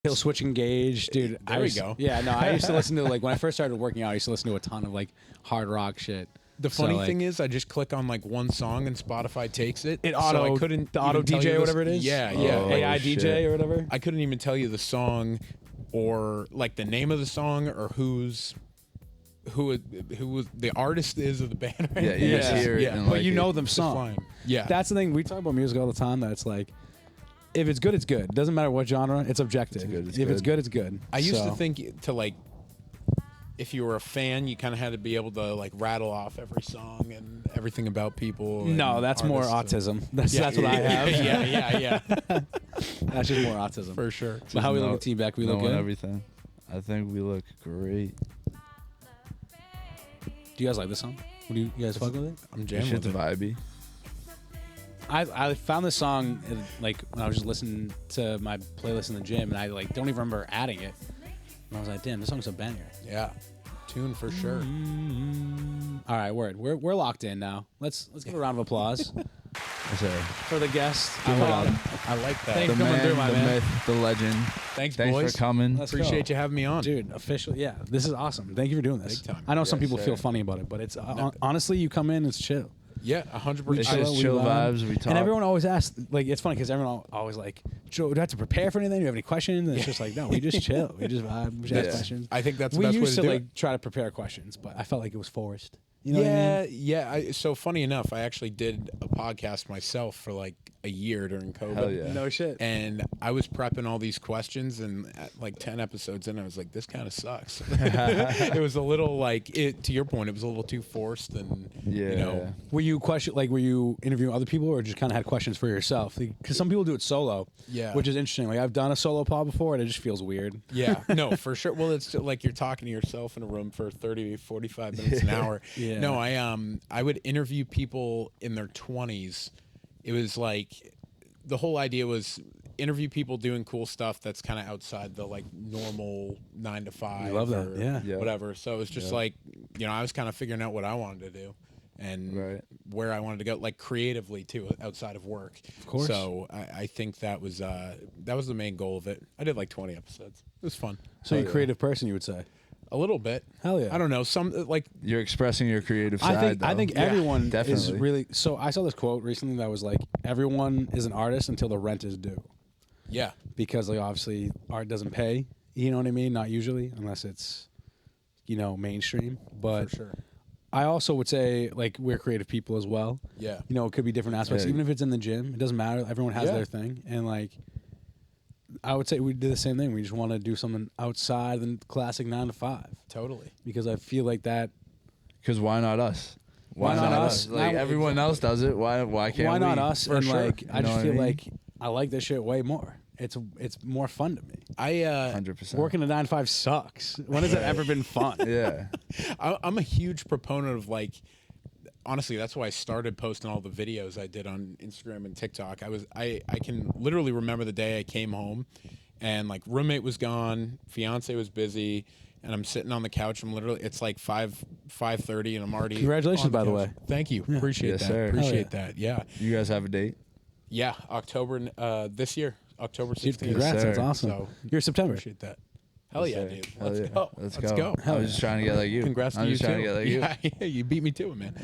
Hill Switch Engage, dude. There we go. Yeah, no, I used to listen to, like, when I first started working out, I used to listen to a ton of, like, hard rock shit. The So, funny like, thing is, I just click on like one song and Spotify takes it. It so auto, I couldn't the auto even tell DJ you or the- whatever it is. Yeah, Oh, yeah. AI shit. DJ or whatever. I couldn't even tell you the song or like the name of the song or who the artist is of the band. Right? Yeah, you just hear it Yeah. and But like you it. know them It's song. fine. Yeah. That's the thing. We talk about music all the time. That it's like, if it's good, it's good. Doesn't matter what genre. It's objective. It's good, it's if it's good. good, it's good. I used So, to think to like, if you were a fan, you kind of had to be able to like rattle off every song and everything about people. No, and that's more artists and- autism. That's what I have. yeah. That's just more autism. For sure. But how we look Know- at T-Back? We look knowing good. everything. I think we look great. Do you guys like this song? What do you guys fuck with it? I'm This jamming shit's with it. vibey. I found this song like when I was just listening to my playlist in the gym, and I like don't even remember adding it. And I was like, damn, this song's a banger. Yeah. Tune for sure. All right, word. We're locked in now. Let's give a round of applause I say. for the guest. I Colin. like that. Thank The you for coming man, through, my the man. myth, the legend. Thanks, Thanks boys. for coming. Let's Appreciate go. you having me on. Dude, officially, yeah, this is awesome. Thank you for doing this. Big time. I know some Yes, people sir. feel funny about it, but it's honestly, you come in, it's chill. Yeah, 100%. It's chill, just we chill vibe. vibes. We talk. And everyone always asks, like, it's funny because everyone always like, Joe, do I have to prepare for anything? Do you have any questions? And it's just like, no, we just chill. We just vibe. We just ask Yeah. questions. I think that's the We best way used to to do like it. try to prepare questions, but I felt like it was forced. You know what I Yeah, mean? yeah. So funny enough, I actually did a podcast myself for like a year during COVID. Hell yeah. No shit. And I was prepping all these questions, and at like 10 episodes in, I was like, this kind of sucks. It was a little like, to your point, it was a little too forced. And, Yeah. you know, Were you interviewing other people, or just kind of had questions for yourself? Because some people do it solo, Yeah. which is interesting. Like I've done a solo pod before, and it just feels weird. yeah, no, for sure. Well, it's like you're talking to yourself in a room for 30, 45 minutes, an hour. Yeah. No, I would interview people in their 20s. It was like, the whole idea was interview people doing cool stuff that's kind of outside the like normal 9 to 5. I love that, or yeah. Yeah. whatever. So it was just like, you know, I was kind of figuring out what I wanted to do and Right. where I wanted to go, like creatively too, outside of work. Of course. So I think that was the main goal of it. I did like 20 episodes. It was fun. So you're a creative person, you would say? A little bit. Hell yeah. I don't know. Some like You're expressing your creative side. I think though. everyone is definitely. really. So I saw this quote recently that was like, everyone is an artist until the rent is due, yeah. because like obviously art doesn't pay. You know what I mean? Not usually, unless it's, you know, mainstream. But For sure. I also would say like we're creative people as well. Yeah. You know, it could be different aspects. Yeah. Even if it's in the gym, it doesn't matter. Everyone has Yeah. their thing, and like I would say we do the same thing. We just want to do something outside the classic 9 to 5, Totally. because I feel like that. Because why not us? Why not us? Like Now- everyone else does it. Why can't Why not we? us? For And sure. like I You know just what I feel mean? like I like this shit way more. It's more fun to me. 100%. Working a 9 to 5 sucks. When has it ever been fun? Yeah. I'm a huge proponent of like, honestly, that's why I started posting all the videos I did on Instagram and TikTok. I can literally remember the day I came home and like roommate was gone, fiance was busy, and I'm sitting on the couch. It's like 5:30 and I'm already. Congratulations, on by the couch. way. Thank you. Appreciate Yes, that. sir. Appreciate that. Yeah. You guys have a date? Yeah. October this year. October 16th. Congrats, sir. that's awesome. So, You're September. Appreciate that. Hell yeah, Yes, sir. dude. Hell Let's yeah. go. Let's Let's go. go. I was just trying to get like you. Congrats to I'm you just too. trying to get like you. Yeah, you beat me to it, man.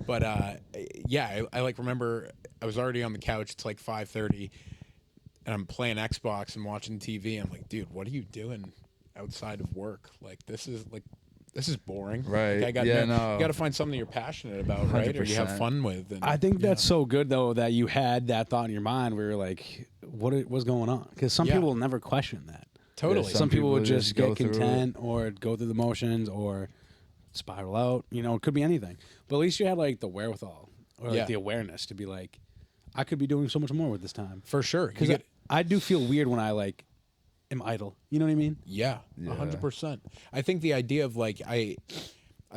But yeah, I like remember I was already on the couch. It's like 5:30, and I'm playing Xbox and watching TV. I'm like, dude, what are you doing outside of work? Like this is boring. Right. Like, Yeah, you no. got to find something you're passionate about, right? Or you have 100%. fun with. And, I think yeah. that's so good though that you had that thought in your mind where you're like, what's going on? Because some Yeah. people will never question that. totally. Yeah, Some people would just go get through content or go through the motions or spiral out. You know, it could be anything. But at least you had like the wherewithal or like Yeah. the awareness to be like, I could be doing so much more with this time. For sure. Because I do feel weird when I like am idle. You know what I mean? Yeah, 100%. I think the idea of like I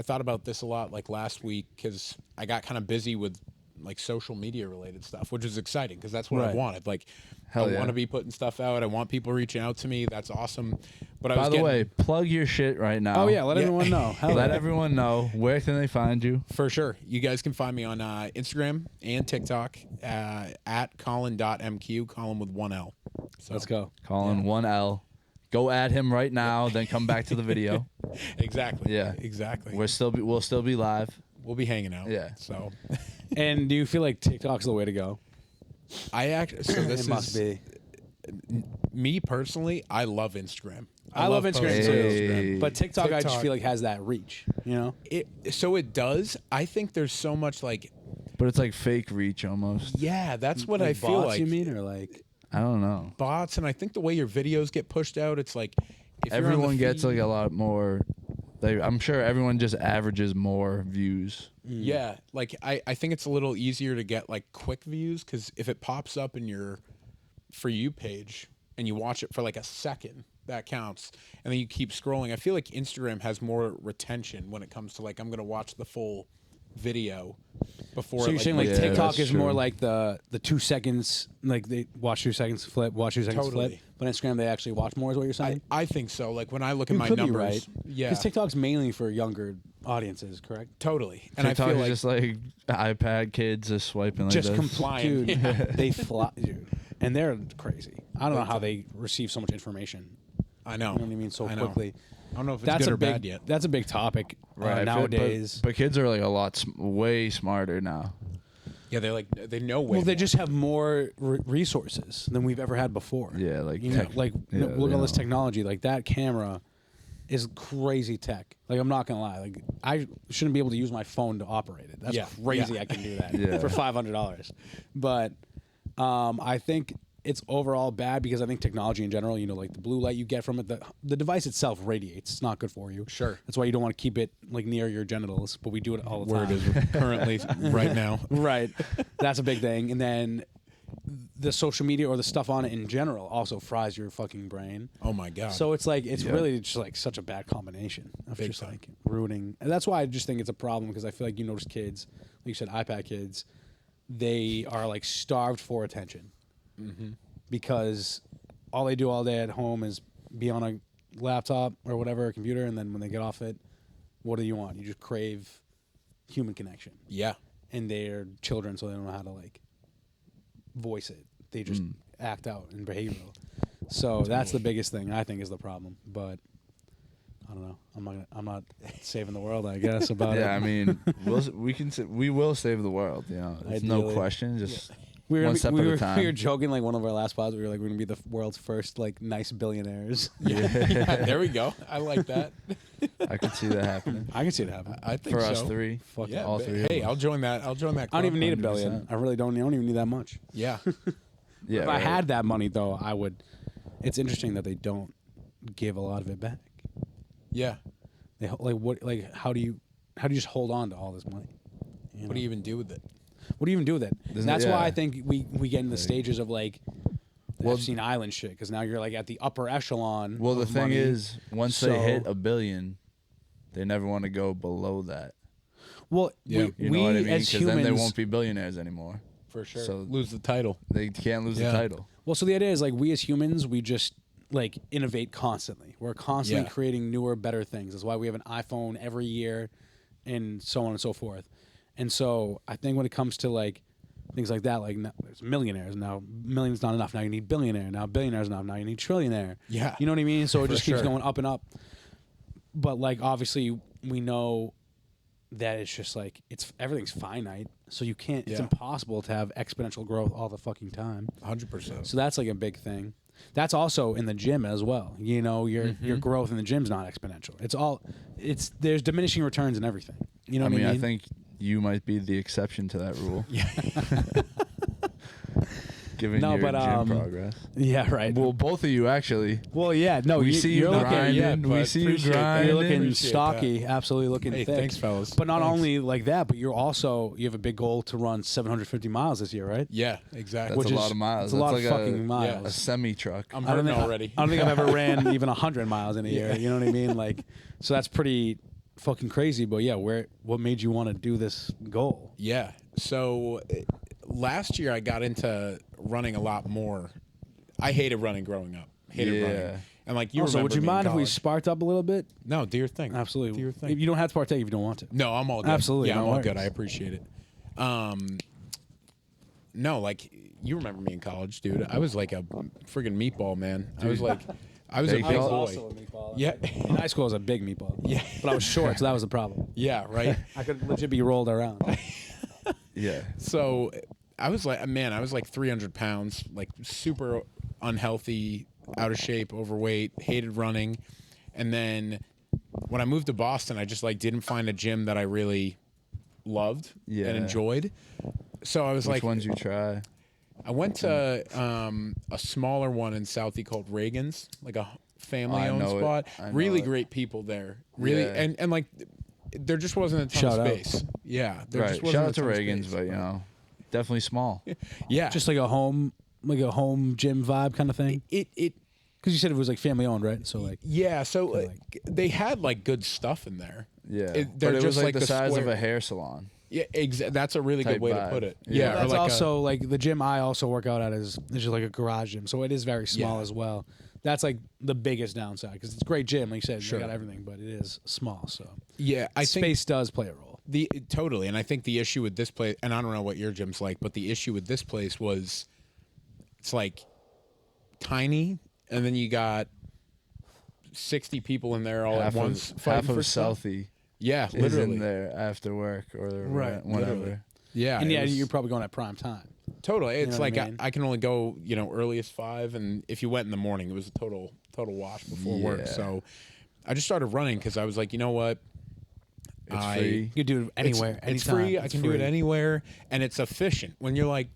thought about this a lot like last week because I got kind of busy with like social media related stuff, which is exciting because that's what I Right. wanted. Like, Hell I yeah. want to be putting stuff out. I want people reaching out to me. That's awesome. But I By was the getting, way, plug your shit right now. Oh yeah, let Yeah. everyone know. Hell Let yeah. everyone know. Where can they find you? for sure, you guys can find me on Instagram and TikTok at Colin.mq, Colin with 1 L. So, Let's go. Colin 1L. Go at him right now. Then come back to the video. Exactly. Yeah. Exactly. We'll still be live. We'll be hanging out. Yeah. So And do you feel like TikTok's the way to go? I actually, so this It must is be. me personally. I love Instagram. I love Instagram posting too. on Instagram. But TikTok, I just TikTok. feel like has that reach. You know? So it does. I think there's so much like, But it's like fake reach almost. yeah, that's what Like I feel bots, like. You mean, or like? I don't know. Bots, and I think the way your videos get pushed out, it's like if you're on the Everyone gets feed- like a lot more. I'm sure everyone just averages more views. Yeah, like I think it's a little easier to get like quick views because if it pops up in your For You page and you watch it for like a second, that counts. And then you keep scrolling. I feel like Instagram has more retention when it comes to like I'm gonna watch the full video before. So it, you're like, saying like Yeah, TikTok that's is more true. like the 2 seconds, like they watch 2 seconds, flip, watch 2 seconds, flip. Totally. But Instagram they actually watch more. Is what you're saying? I think so. Like when I look at You my could be numbers, right. yeah, Because TikTok's mainly for younger audiences, correct? totally. And TikTok I feel is like just like iPad kids just swiping like Just this. flying. dude. They fly, dude, and they're crazy. I don't know how they receive so much information. I know. You know what I mean? So I know. quickly. I don't know if it's That's good a or big. bad yet. That's a big topic Right, nowadays. But kids are like a lot way smarter now. Yeah, they know way Well, they more. just have more resources than we've ever had before. Yeah, like you know, tech- like yeah, look at they all this know. technology. Like that camera is crazy tech. Like I'm not gonna lie. Like I shouldn't be able to use my phone to operate it. That's Yeah, crazy. yeah. I can do that Yeah. for $500. But I think it's overall bad because I think technology in general, you know, like the blue light you get from it, the device itself radiates. It's not good for you. Sure. That's why you don't want to keep it like near your genitals, but we do it all the where time. it is currently right now. Right. That's a big thing. And then the social media or the stuff on it in general also fries your fucking brain. Oh my god. So it's like it's Yeah. really just like such a bad combination of Big just time. like ruining. And that's why I just think it's a problem because I feel like you notice kids, like you said, iPad kids, they are like starved for attention because all they do all day at home is be on a laptop or whatever, a computer, and then when they get off it, what do you want? You just crave human connection. yeah. And they're children, so they don't know how to like voice it. They just act out in behavioral. So that's the biggest thing I think is the problem. But I don't know. I'm not saving the world, I guess. About it. Yeah, I mean, we will save the world. You know, it's no Ideally. question. Just we were, one gonna be- step we at were, a time. we were joking like one of our last pods. We were like, we're gonna be the world's first like nice billionaires. Yeah, there we go. I like that. I could see that happening I can see it happen. I think for so. us three. Fuck Yeah, all but three of hey, us. I'll join that. I'll join that. I don't even need a 100%. billion. I really don't. I don't even need that much. Yeah. Yeah, If I right. had that money, though, I would. It's interesting that they don't give a lot of it back. Yeah. They like what like how do you just hold on to all this money? You What know? do you even do with it? What do you even do with it? Doesn't- That's why yeah. I think we get in the stages of like Well, Epstein Island shit because now you're like at the upper echelon. Well, the of thing money. is, once So- they hit $1 billion, they never want to go below that. well, Yeah. You know what I mean? as Because humans, then they won't be billionaires anymore. For sure. So- lose the title. They can't lose Yeah. the title. well, so the idea is like we as humans, we just like innovate constantly. We're constantly Yeah. creating newer, better things. That's why we have an iPhone every year, and so on and so forth. And so I think when it comes to like things like that, like now, there's millionaires now. Millions not enough. Now you need billionaire. Now billionaires not enough. Now you need trillionaire. Yeah. You know what I mean? So it For just keeps sure. going up and up. But like obviously we know that it's just like everything's finite. So you can't. It's Yeah. impossible to have exponential growth all the fucking time. 100%. So that's like a big thing. That's also in the gym as well. You know, your growth in the gym's not exponential. There's diminishing returns in everything. You know I what mean, I I mean? think you might be the exception to that rule. Yeah. Given No, your but, gym um, progress. Yeah, right. Well, both of you actually. Well, yeah, no, We see you you're looking, grinding. yeah, we but see you appreciate that. grinding. you're looking Appreciate stocky, absolutely looking Hey, thick. thanks, fellas. But not Thanks. only like that, but you have a big goal to run 750 miles this year, right? Yeah, exactly. That's Which a is- lot of miles. it's a lot That's of like fucking a miles. semi truck. I'm I don't hurting think already. I don't think I've ever ran even 100 miles in a year. You know what I mean? Like, so that's pretty fucking crazy. But yeah, what made you want to do this goal? Yeah. So last year I got into running a lot more. I hated running growing up. Hated running. And like you Also, remember would you me in mind if we college. sparked up a little bit? No, do your thing. Absolutely. Do your thing. You don't have to partake if you don't want to. No, I'm all good. Absolutely, Yeah, no I'm all worries. good. I appreciate it. No, like you remember me in college, dude. I was like a friggin' meatball, man. I was like, I was a They big call- boy. a meatball. Yeah. In high school, I was a big meatball. Yeah. But I was short, so that was the problem. Yeah, right. I could legit be rolled around. Yeah. So I was like, man, I was like 300 pounds, like super unhealthy, out of shape, overweight, hated running. And then when I moved to Boston, I just like didn't find a gym that I really loved Yeah. and enjoyed. So I was Which like, ones you try? I went to a smaller one in Southie called Reagan's, like a family-owned know it. spot. I know Really it. great people there. Really, Yeah. and like there just wasn't a ton Shout of out. space. Yeah, there Right. just wasn't Shout a out to ton of Reagan's, space. but you know, definitely small. Yeah, Just like a home gym vibe kind of thing. it Because you said it was like family owned, right? So like, yeah. So Kinda like- they had like good stuff in there. Yeah. They're but it just was like, like the the size of square- a hair salon. Yeah, that's a really Type good way to vibe. put it. Yeah. Yeah, or that's like also like the gym I also work out at is just like a garage gym, so it is very small Yeah. as well. That's like the biggest downside because it's a great gym, like you said, Sure. you got everything, but it is small. So yeah. I think space does play a role. Totally, and I think the issue with this place, and I don't know what your gym's like, but the issue with this place was it's like tiny, and then you got 60 people in there all half at once of, fighting half for of stuff. Southie Yeah, is literally. in there after work or Right, whatever. literally. Yeah, And it yeah, was- you're probably going at prime time. totally. It's know what like I mean? I can only go, early as 5, and if you went in the morning, it was a total wash before work. Yeah. So I just started running because I was like, you know what? It's free. You can do it anywhere, It's anytime. free. I It's can do it free. anywhere, and it's efficient. When you're like,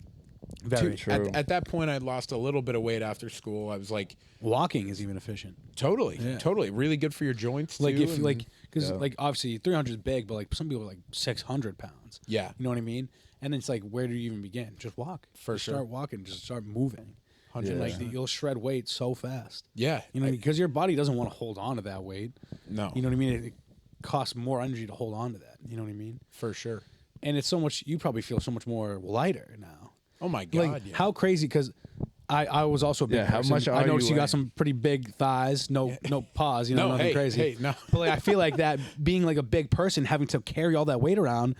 Very true. At that point, I'd lost a little bit of weight after school. I was like, Walking is even efficient. totally, Yeah. totally, really good for your joints. Like too, if and- like because Yeah. like obviously 300 is big, but like some people are like 600 pounds. Yeah. You know what I mean? And it's like, where do you even begin? Just walk. For Just sure. Start walking. Just start moving. 100%. Like you'll shred weight so fast. yeah, You know, because your body doesn't want to hold on to that weight. no, You know what I mean? It costs more energy to hold on to that. You know what I mean? for sure. And it's so much. You probably feel so much more lighter now. Oh my god, Like yeah. how crazy? Because I was also a big Yeah, how person. much I are noticed you you got weighing? some pretty big thighs. No pause. You know, No, nothing hey, crazy. hey, no. But like I feel like that being like a big person having to carry all that weight around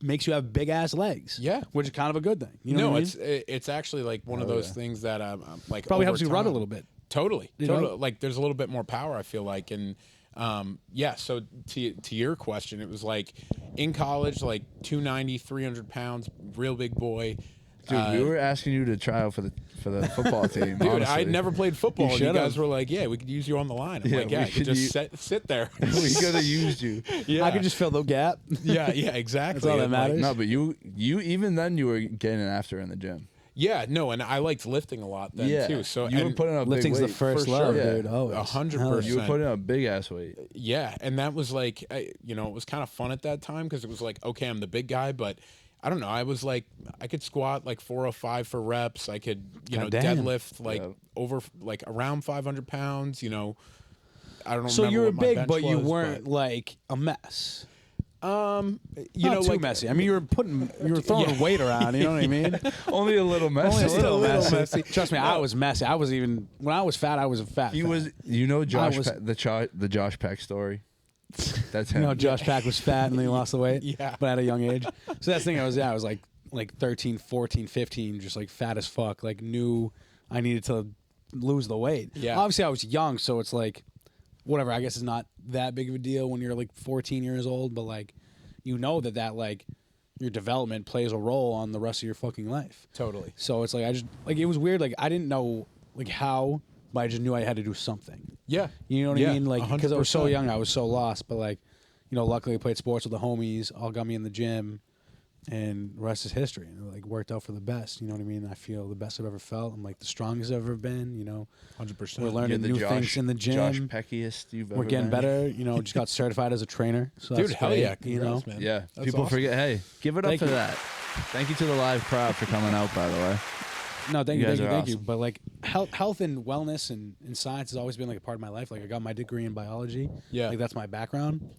makes you have big ass legs. Yeah. which is kind of a good thing. You know no, what I mean? it's actually like one of those things that like Probably over helps you run a time- little bit. Totally, You know? totally. Like there's a little bit more power. I feel like, and yeah. So to your question, it was like in college, like 290, 300 pounds, real big boy. Dude, we were asking you to try out for the football team. Dude, honestly. I'd never played football. You And you should've. guys were like, "Yeah, we could use you on the line." I'm Yeah, like, "Yeah, we I could could just sit there." we could have used you. Yeah, I could just fill the gap. yeah, exactly. That's all that And, like, matters. No, but you even then you were getting after in the gym. yeah, no, and I liked lifting a lot then Yeah, too. So you were and- putting up Lifting's big the weight. first for love, sure. dude. Oh, 100%. You were putting up big ass weight. Yeah, and that was like, it was kind of fun at that time because it was like, okay, I'm the big guy, but I don't know. I was like, I could squat like 405 for reps. I could, Goddamn. deadlift like Yeah. over like around 500 pounds. I don't. So remember you were what my big, bench but you was, weren't like a mess. Not Not too like messy. I mean, you were throwing weight around. You know what I mean? Only a little messy. Only a little messy. Trust me, I was messy. I was even when I was fat. I was a fat. He fat. was, Josh, was- the Josh Peck story. That's him. You know, Josh Pack was fat and then he lost the weight. Yeah. But at a young age. So that's the thing. I was like 13, 14, 15, just like fat as fuck. Like knew I needed to lose the weight. Yeah. Obviously, I was young, so it's like whatever. I guess it's not that big of a deal when you're like 14 years old, but like that like your development plays a role on the rest of your fucking life. Totally. So it's like I just like it was weird. Like I didn't know like how, but I just knew I had to do something. Yeah. You know what Yeah, I mean? Like because I was so 100%. young, I was so lost. But like, luckily I played sports with the homies. All got me in the gym, and the rest is history. And it like worked out for the best. You know what I mean? I feel the best I've ever felt. I'm like the strongest I've ever been. 100%. We're You're learning the new Josh, things in the gym. Josh Peckiest you've ever We're getting been. better. Just got certified as a trainer. So Dude, that's hell great, yeah. Congrats, man. Yeah, That's people awesome. forget. Hey, give it up Thank for you. that. Thank you to the live crowd for coming out, by the way. No, thank You you, guys thank you, are thank you. awesome. But like health and wellness and science has always been like a part of my life. Like I got my degree in biology. Yeah. Like that's my background.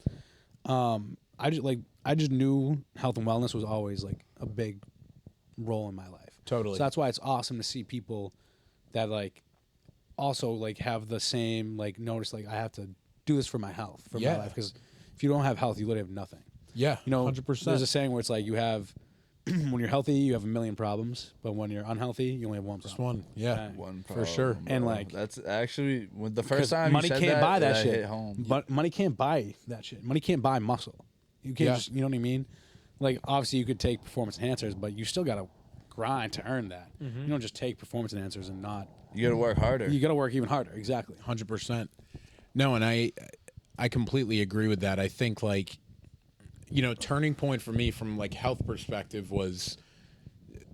I just like I just knew health and wellness was always like a big role in my life. Totally. So that's why it's awesome to see people that like also like have the same like notice like I have to do this for my health, for my life, because if you don't have health, you literally have nothing. Yeah, You know, 100%. there's a saying where it's like you have when you're healthy, you have a million problems, but when you're unhealthy, you only have one problem. Just one. Yeah, One for sure. problem, And bro. like that's actually when the first time money you said can't buy that it shit. hit home. But money can't buy that shit. Money can't buy muscle. You can't just, you know what I mean? Like obviously you could take performance enhancers, but you still gotta grind to earn that. You don't just take performance enhancers and not. You gotta work harder. You gotta work even harder. Exactly. 100%. No, and I completely agree with that. I think like, you know, turning point for me from like health perspective was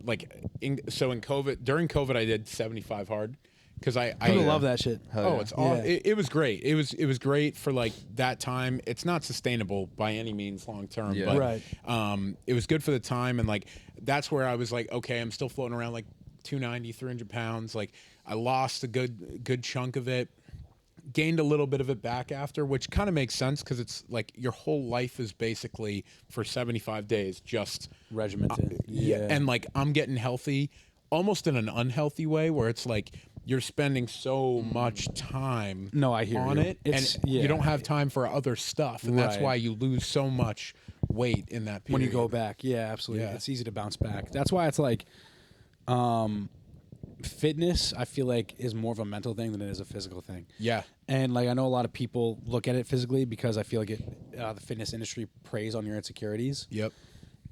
like in COVID, during COVID I did 75 hard because I love that shit. Hell yeah. It's all it was great. It was great for like that time. It's not sustainable by any means long term, Yeah. but Right. it was good for the time, and like that's where I was like, okay, I'm still floating around like 290, 300 pounds. Like I lost a good chunk of it, gained a little bit of it back after, which kind of makes sense because it's like your whole life is basically for 75 days just Regimented. and like I'm getting healthy almost in an unhealthy way where it's like you're spending so much time No, I hear on you. it, It's- and you don't have time for other stuff, and that's Right. why you lose so much weight in that period. When you go back. Yeah, absolutely. Yeah. It's easy to bounce back. That's why it's like fitness, I feel like, is more of a mental thing than it is a physical thing. Yeah. And like I know a lot of people look at it physically because I feel like the fitness industry preys on your insecurities. Yep.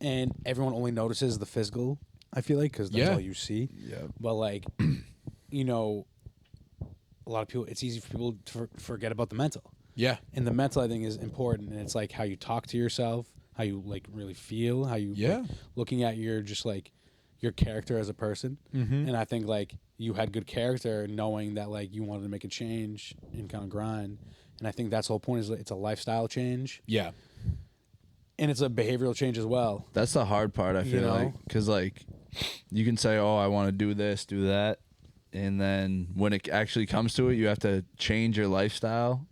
And everyone only notices the physical, I feel like, because that's Yeah. all you see. Yeah. But like, you know, a lot of people, it's easy for people to forget about the mental. Yeah. And the mental, I think, is important. And it's like how you talk to yourself, how you like really feel, how you Yeah. like, looking at your just like your character as a person. And I think like you had good character knowing that like you wanted to make a change and kind of grind. And I think that's the whole point, is that it's a lifestyle change Yeah. and it's a behavioral change as well. That's the hard part, I feel know? like, because like you can say, "Oh, I want to do this, do that," and then when it actually comes to it, you have to change your lifestyle.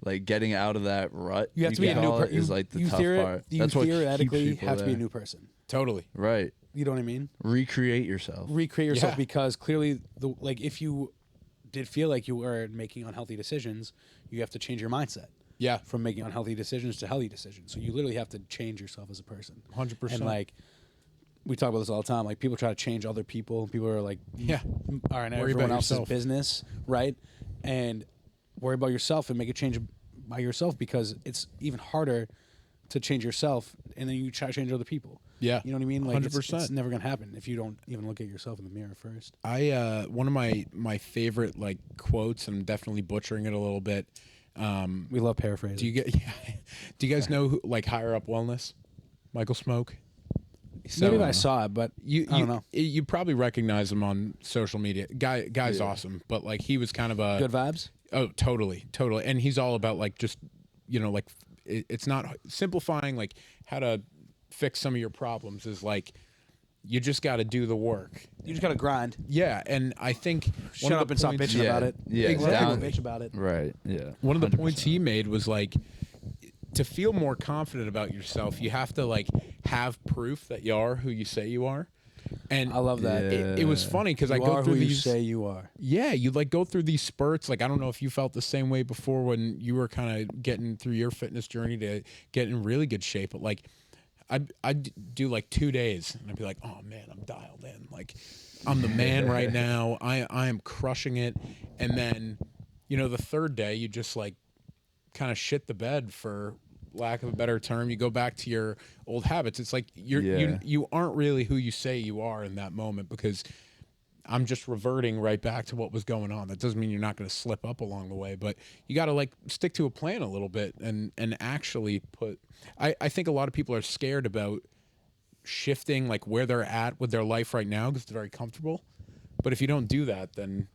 Like getting out of that rut, You have to be a can new call it, person. is like the tough part. You That's what keeps theoretically people have to be a there. new person. Totally. Right. You know what I mean? Recreate yourself. Recreate yourself Yeah. because clearly, like if you did feel like you were making unhealthy decisions, you have to change your mindset. Yeah. From making unhealthy decisions to healthy decisions. So you literally have to change yourself as a person. 100%. And like we talk about this all the time. Like people try to change other people. People are like, Yeah. are in Worry everyone about else's yourself. business, right? And worry about yourself and make a change by yourself, because it's even harder to change yourself and then you try to change other people. Yeah. You know what I mean? Like 100%. it's never gonna happen if you don't even look at yourself in the mirror first. I one of my favorite like quotes, I'm definitely butchering it a little bit. We love paraphrasing. Do you get? Do you guys know who, like Higher Up Wellness, Michael Smoke? Maybe if I saw it, but You I don't know. You probably recognize him on social media. Guy's awesome, but like he was kind of a Good vibes. Oh, totally, and he's all about like just like it's not simplifying like how to fix some of your problems is like you just got to do the work. You just gotta grind. Yeah, and I think Shut up and stop bitching about it. Yeah, Let exactly. people bitch about it. Right. Yeah. One of the 100%. points he made was like to feel more confident about yourself, you have to like have proof that you are who you say you are. And I love that. It was funny because I You go are through who you these. say you are. Yeah, you like go through these spurts. Like I don't know if you felt the same way before when you were kind of getting through your fitness journey to get in really good shape. But like, I'd do like 2 days and I'd be like, oh man, I'm dialed in. Like, I'm the man right now. I am crushing it. And then, the third day you just like kind of shit the bed, for lack of a better term. You go back to your old habits. It's like you aren't really who you say you are in that moment, because I'm just reverting right back to what was going on. That doesn't mean you're not going to slip up along the way, but you got to like stick to a plan a little bit and actually put. I think a lot of people are scared about shifting like where they're at with their life right now because they're very comfortable. But if you don't do that, then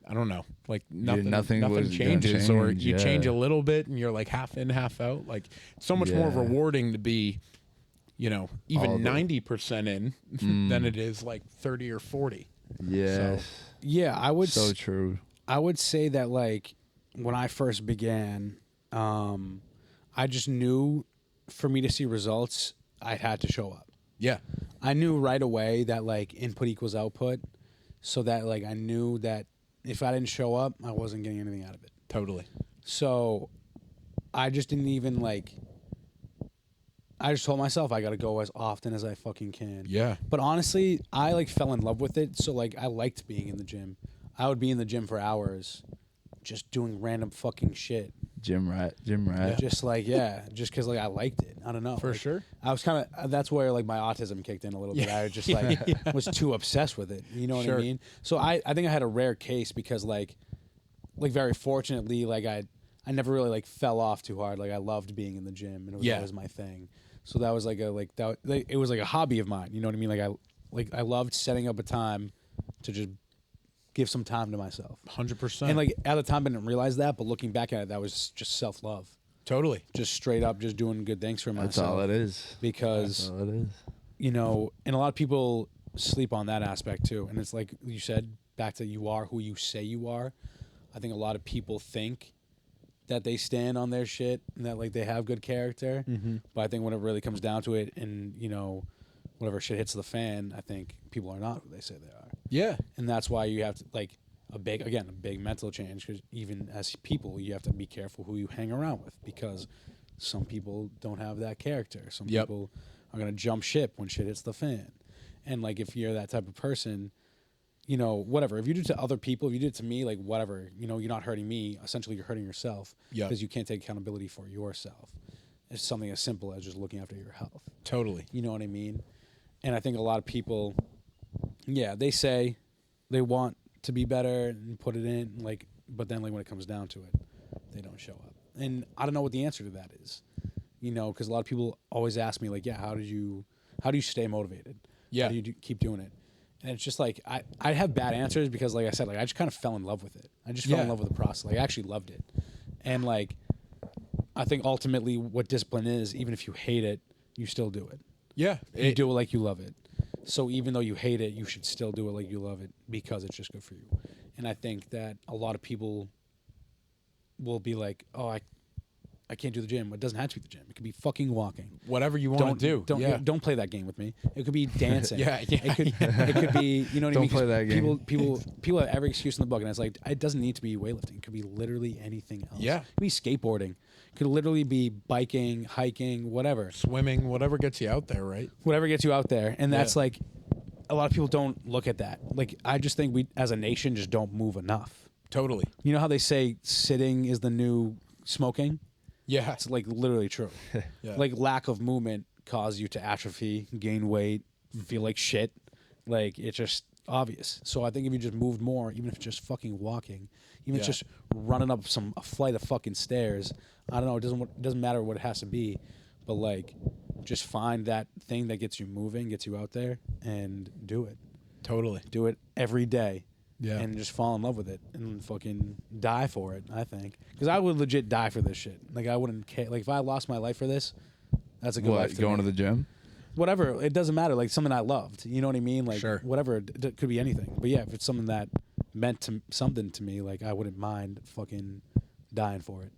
I don't know, like nothing was changes, gonna or change, you change yeah. a little bit and you're like half in, half out. Like it's so much more Yeah. rewarding to be, All even the- 90% in than it is like 30 or 40. Yes. Yeah, I would. So true. I would say that like when I first began, I just knew for me to see results, I had to show up. Yeah. I knew right away that like input equals output, so that like I knew that if I didn't show up, I wasn't getting anything out of it. Totally. So I just didn't even like. I just told myself I got to go as often as I fucking can. Yeah. But honestly, I like fell in love with it. So like I liked being in the gym. I would be in the gym for hours, just doing random fucking shit. Gym rat. Just like just because like I liked it. I don't know. For Like, sure. I was kind of that's where like my autism kicked in a little bit. I just like was too obsessed with it. You know what Sure. I mean? So I think I had a rare case because like very fortunately like I never really like fell off too hard. Like I loved being in the gym and it was Yeah. always my thing. So that was like it was like a hobby of mine. You know what I mean? I loved setting up a time to just give some time to myself. 100%. And like at the time I didn't realize that, but looking back at it, that was just self-love. Totally. Just straight up just doing good things for myself. That's all it is. Because That's all it is. you know, and a lot of people sleep on that aspect too. And it's like you said, back to you are who you say you are. I think a lot of people think that they stand on their shit and that like they have good character. Mm-hmm. But I think when it really comes down to it and, you know, whatever shit hits the fan, I think people are not who they say they are. Yeah. And that's why you have to like a big mental change, because even as people, you have to be careful who you hang around with, because some people don't have that character. Some Yep. people are going to jump ship when shit hits the fan. And like if you're that type of person, you know, whatever. If you do it to other people, if you do it to me, like whatever, you know, you're not hurting me. Essentially, you're hurting yourself Yep. because you can't take accountability for yourself. It's something as simple as just looking after your health. Totally. You know what I mean? And I think a lot of people, they say they want to be better and put it in, like, but then like when it comes down to it, they don't show up. And I don't know what the answer to that is, you know, because a lot of people always ask me like, how do you stay motivated? Yeah. How do you keep doing it? And it's just like I have bad answers because, like I said, like I just kind of fell in love with it. I just fell in love with the process. Like I actually loved it, and like I think ultimately what discipline is, even if you hate it, you still do it. Yeah. You do it like you love it. So even though you hate it, you should still do it like you love it because it's just good for you. And I think that a lot of people will be like, oh, I can't do the gym. It doesn't have to be the gym. It could be fucking walking. Whatever you want to do. Don't play that game with me. It could be dancing. Yeah. It could be, you know what I mean? Don't play that game. People have every excuse in the book, and it's like it doesn't need to be weightlifting. It could be literally anything else. Yeah. It could be skateboarding. It could literally be biking, hiking, whatever. Swimming, whatever gets you out there, right? Whatever gets you out there. And that's Yeah. like a lot of people don't look at that. Like I just think we as a nation just don't move enough. Totally. You know how they say sitting is the new smoking? Yeah. It's like literally true. Yeah. Like lack of movement causes you to atrophy, gain weight, feel like shit. Like it's just obvious. So I think if you just moved more, even if it's just fucking walking, even if it's just running up a flight of fucking stairs, I don't know, it doesn't matter what it has to be, but like just find that thing that gets you moving, gets you out there, and do it. Totally. Do it every day. Yeah. And just fall in love with it and fucking die for it, I think. Because I would legit die for this shit. Like, I wouldn't care. Like, if I lost my life for this, that's a good life. What, going to the gym? Whatever. It doesn't matter. Like, something I loved. You know what I mean? Like, Sure. whatever. It could be anything. But yeah, if it's something that meant something to me, like, I wouldn't mind fucking dying for it.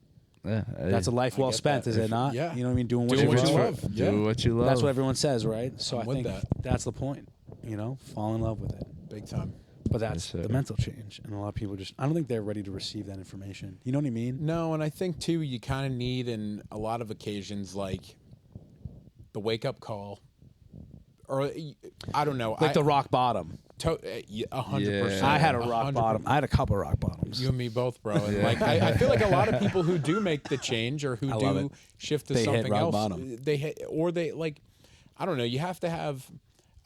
Yeah, That's a life well get spent, that. is it not? Yeah. You know what I mean? Doing what Doing you what you love. love. Do Yeah. what you love. That's what everyone says, right? So I'm I with think that. that's the point. You know? Fall in love with it. Big time. But that's Yes, sir. the mental change. And a lot of people I don't think they're ready to receive that information. You know what I mean? No, and I think too, you kind of need in a lot of occasions like the wake up call, or I don't know, Like the rock bottom. 100%. I had a rock 100%. bottom. I had a couple rock bottoms. You and me both, bro. And like I feel like a lot of people who do make the change or who I love do it. shift to They hit something rock else, bottom. they hit, or they like, I don't know. You have to have.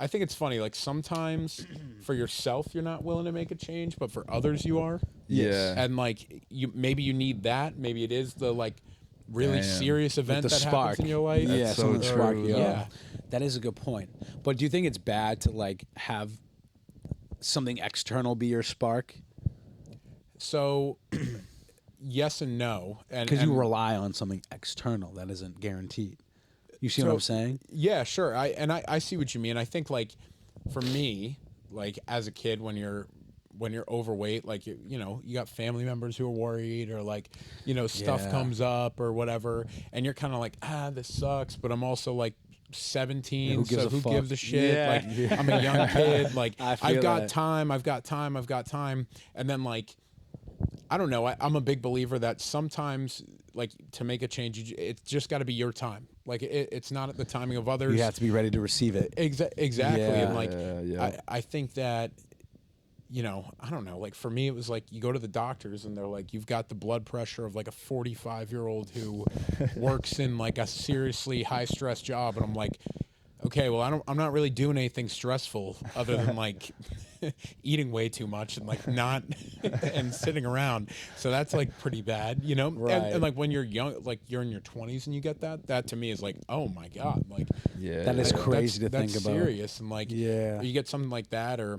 I think it's funny. Like sometimes for yourself, you're not willing to make a change, but for others, you are. Yeah. And like maybe you need that. Maybe it is the like really Damn. serious event the that spark happens in your life. Yeah, That's so something to spark true. you up. Yeah. That is a good point. But do you think it's bad to like have something external be your spark? So yes and no. And Because you and- rely on something external that isn't guaranteed. You see what So- I'm saying? Yeah, sure. I see what you mean. I think like for me, like as a kid when when you're overweight, like you know, you got family members who are worried, or like, you know, stuff Yeah. comes up or whatever, and you're kind of like, this sucks, but I'm also like 17, Yeah, who gives so a who fuck? gives a shit? Yeah. Like, Yeah. I'm a young kid, like I I've feel got that. time, and then like, I don't know. I'm a big believer that sometimes, like, to make a change, it's just got to be your time. Like, it's not at the timing of others. You have to be ready to receive it. Exactly. Yeah. And, like, Yeah. I think that, you know, I don't know. Like, for me, it was like you go to the doctors and they're like, you've got the blood pressure of, like, a 45-year-old who works in, like, a seriously high-stress job. And I'm like, okay, well, I'm not really doing anything stressful other than, like, eating way too much and like not and sitting around. So that's like pretty bad, you know? Right. And like when you're young, like you're in your 20s and you get that to me is like, oh my God. Like, Yeah. That is yeah. crazy to that's think about. serious. And like, Yeah. you get something like that, or,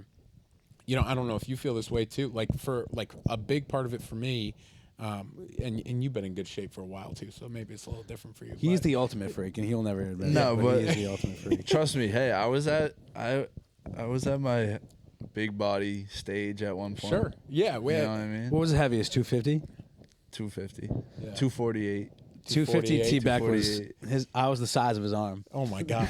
you know, I don't know if you feel this way too. Like for like a big part of it for me, and you've been in good shape for a while too, so maybe it's a little different for you. He's but- the ultimate freak, and he'll never admit No, it. but- he is the ultimate freak. Trust me. Hey, I was at my big body stage at one point. Sure. Yeah. You know what I mean? What was the heaviest? 250. 250, Yeah. 248. 250 T-back was 248. his. I was the size of his arm. Oh my God.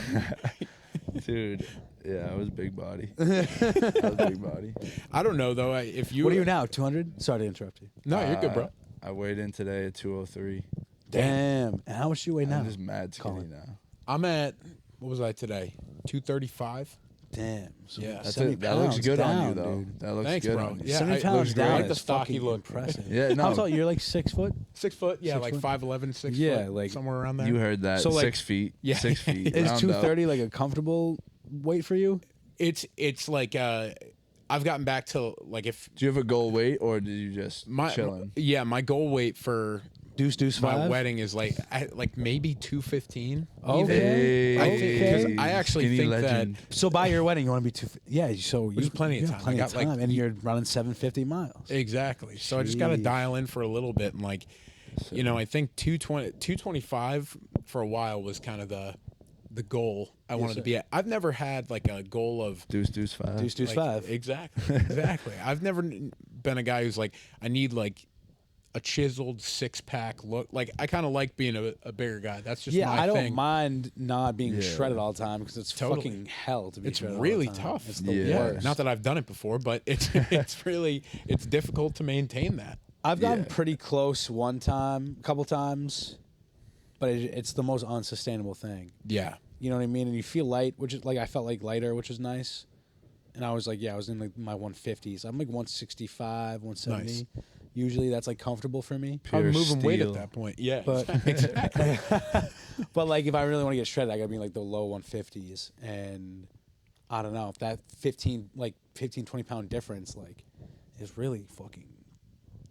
Dude, yeah, I was big body. I was big body. I don't know though. If you What are you now? 200? Sorry to interrupt you. No, you're good, bro. I weighed in today at 203. Damn. And how much do you weigh now? I'm just mad skinny Colin? now. I'm at, what was I today? 235. Damn. So Yeah. That's 70 it. That looks pounds good on down, you, though. dude. That looks Thanks, good bro. on you. Yeah, 70 I- pounds looks down great. I like the is stocky fucking look. impressive. Yeah, How no. tall? You're like 6 foot? 6 foot. Yeah, 6 like foot? 5'11", 6 Yeah, foot, like- somewhere around there. You heard that. So, like- 6 feet. Yeah. 6 feet. Is round 230 like a comfortable weight for you? It's like I've gotten back to like if Do you have a goal weight, or did you just my chilling? yeah my goal weight for Deuce my 5? wedding is like like maybe 215. Okay. I think because Okay. I actually Skinny think legend. So by your wedding, you want to be yeah. So There's plenty of you time. have I Plenty of got, like, time, and you're running 750 miles. that exactly. So I just got to Jeez. dial in for a little bit and like you know I think 225 for a while was kind of the goal I wanted to be at. I've never had like a goal of Deuce 5. Deuce like, 5. Exactly. I've never been a guy who's like, I need like a chiseled 6-pack look. Like, I kind of like being a bigger guy. That's just Yeah, my I don't thing. mind not being Yeah. shredded all the time because it's Totally. fucking hell to be It's shredded really all the time. tough. It's the Yeah. worst. Not that I've done it before, but it's really it's difficult to maintain that. I've gotten Yeah. pretty close one time, a couple times, but it's the most unsustainable thing. Yeah. You know what I mean? And you feel light, which is like I felt like lighter, which is nice. And I was like, yeah, I was in like my 150s. I'm like 165, 170. Usually that's like comfortable for me. I'm Pure moving weight at steel. that point. Yeah. But but like if I really want to get shredded, I gotta be in like the low 150s. And I don't know if that 15, 20 pound difference like is really fucking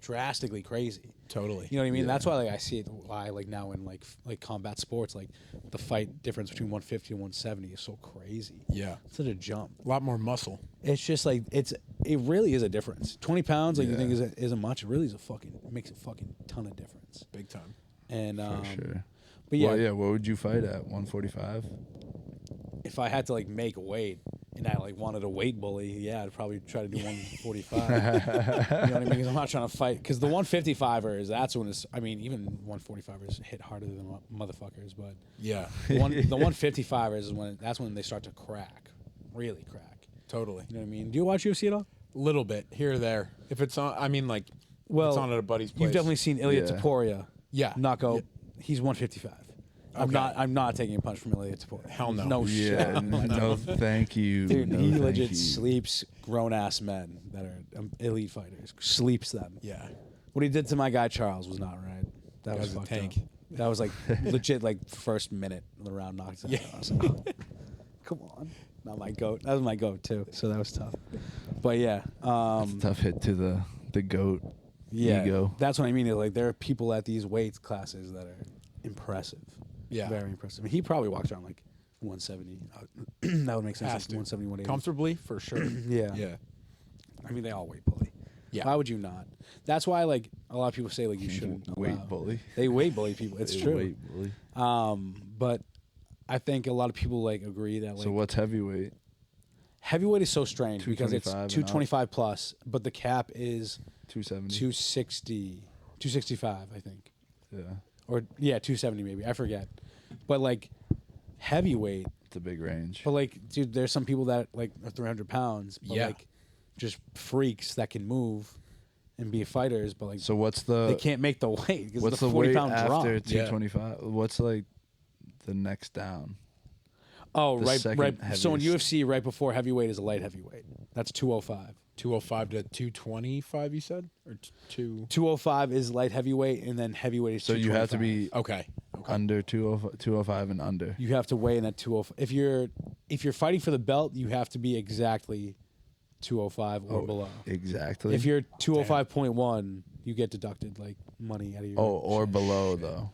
drastically crazy. Totally. You know what I mean? Yeah. That's why like I see it why like now in like combat sports, like the fight difference between 150 and 170 is so crazy. Yeah. It's such a jump. A lot more muscle. It's just like it really is a difference. 20 pounds, like you Yeah. think isn't much. It really is it makes a fucking ton of difference. Big time. And For sure. but yeah, Well, yeah, what would you fight at? 145? if I had to like make weight and I like wanted a weight bully, yeah, I'd probably try to do 145. You know what I mean? Because I'm not trying to fight. Because the 155ers, that's when it's. I mean, even 145ers hit harder than motherfuckers, but Yeah. the 155ers is that's when they start to crack, really crack. Totally. You know what I mean? Do you watch UFC at all? Little bit here or there. If it's on, I mean, like, Well, it's on at a buddy's place. You've definitely seen Ilya Yeah. Taporia. Yeah. Knockout. Yeah. He's 155. Okay. I'm not taking a punch from Ilya Taporia. Hell no. No shit. Yeah, no, thank you. Dude, no, he thank legit you. sleeps grown ass men that are elite fighters. Sleeps them. Yeah. What he did to my guy Charles was not right. That was Guy's a fucked tank. up. That was like legit like first minute of the round knocked out. Yeah. I was like, oh, come on. Not my goat. That was my goat too. So that was tough. But yeah. Tough hit to the goat Yeah. ego. That's what I mean. Like there are people at these weight classes that are impressive. Yeah. Very impressive. He probably walks around like 170. That would make sense. Has Like to. 170, 180. Comfortably, for sure. Yeah. Yeah. I mean, they all weight bully. Yeah. Why would you not? That's why like a lot of people say like you shouldn't Weight allow- bully. They weight bully people. It's They true. Weight bully. But I think a lot of people like agree that like So what's heavyweight? Heavyweight is so strange because it's 225 and up. 225 plus, but the cap is 270. 260, 265, I think. Yeah, Or, yeah, 270 maybe. I forget. But, like, heavyweight. it's a big range. But, like, dude, there's some people that, like, are 300 pounds. But, Yeah. like, just freaks that can move and be fighters. But, like, So what's the they can't make the weight because what's it's a the 40 weight pound drop. after 225? What's like the next down? Oh, the right. second So in heaviest? UFC, right before heavyweight is a light heavyweight. That's 205. 205 to 225, you said? Or 2... 205 is light heavyweight, and then heavyweight is So you have to 225. be Okay. under 205 and under. You have to weigh in at 205. If you're fighting for the belt, you have to be exactly 205 or below. Exactly. If you're 205.1, you get deducted like money out of your. or below though.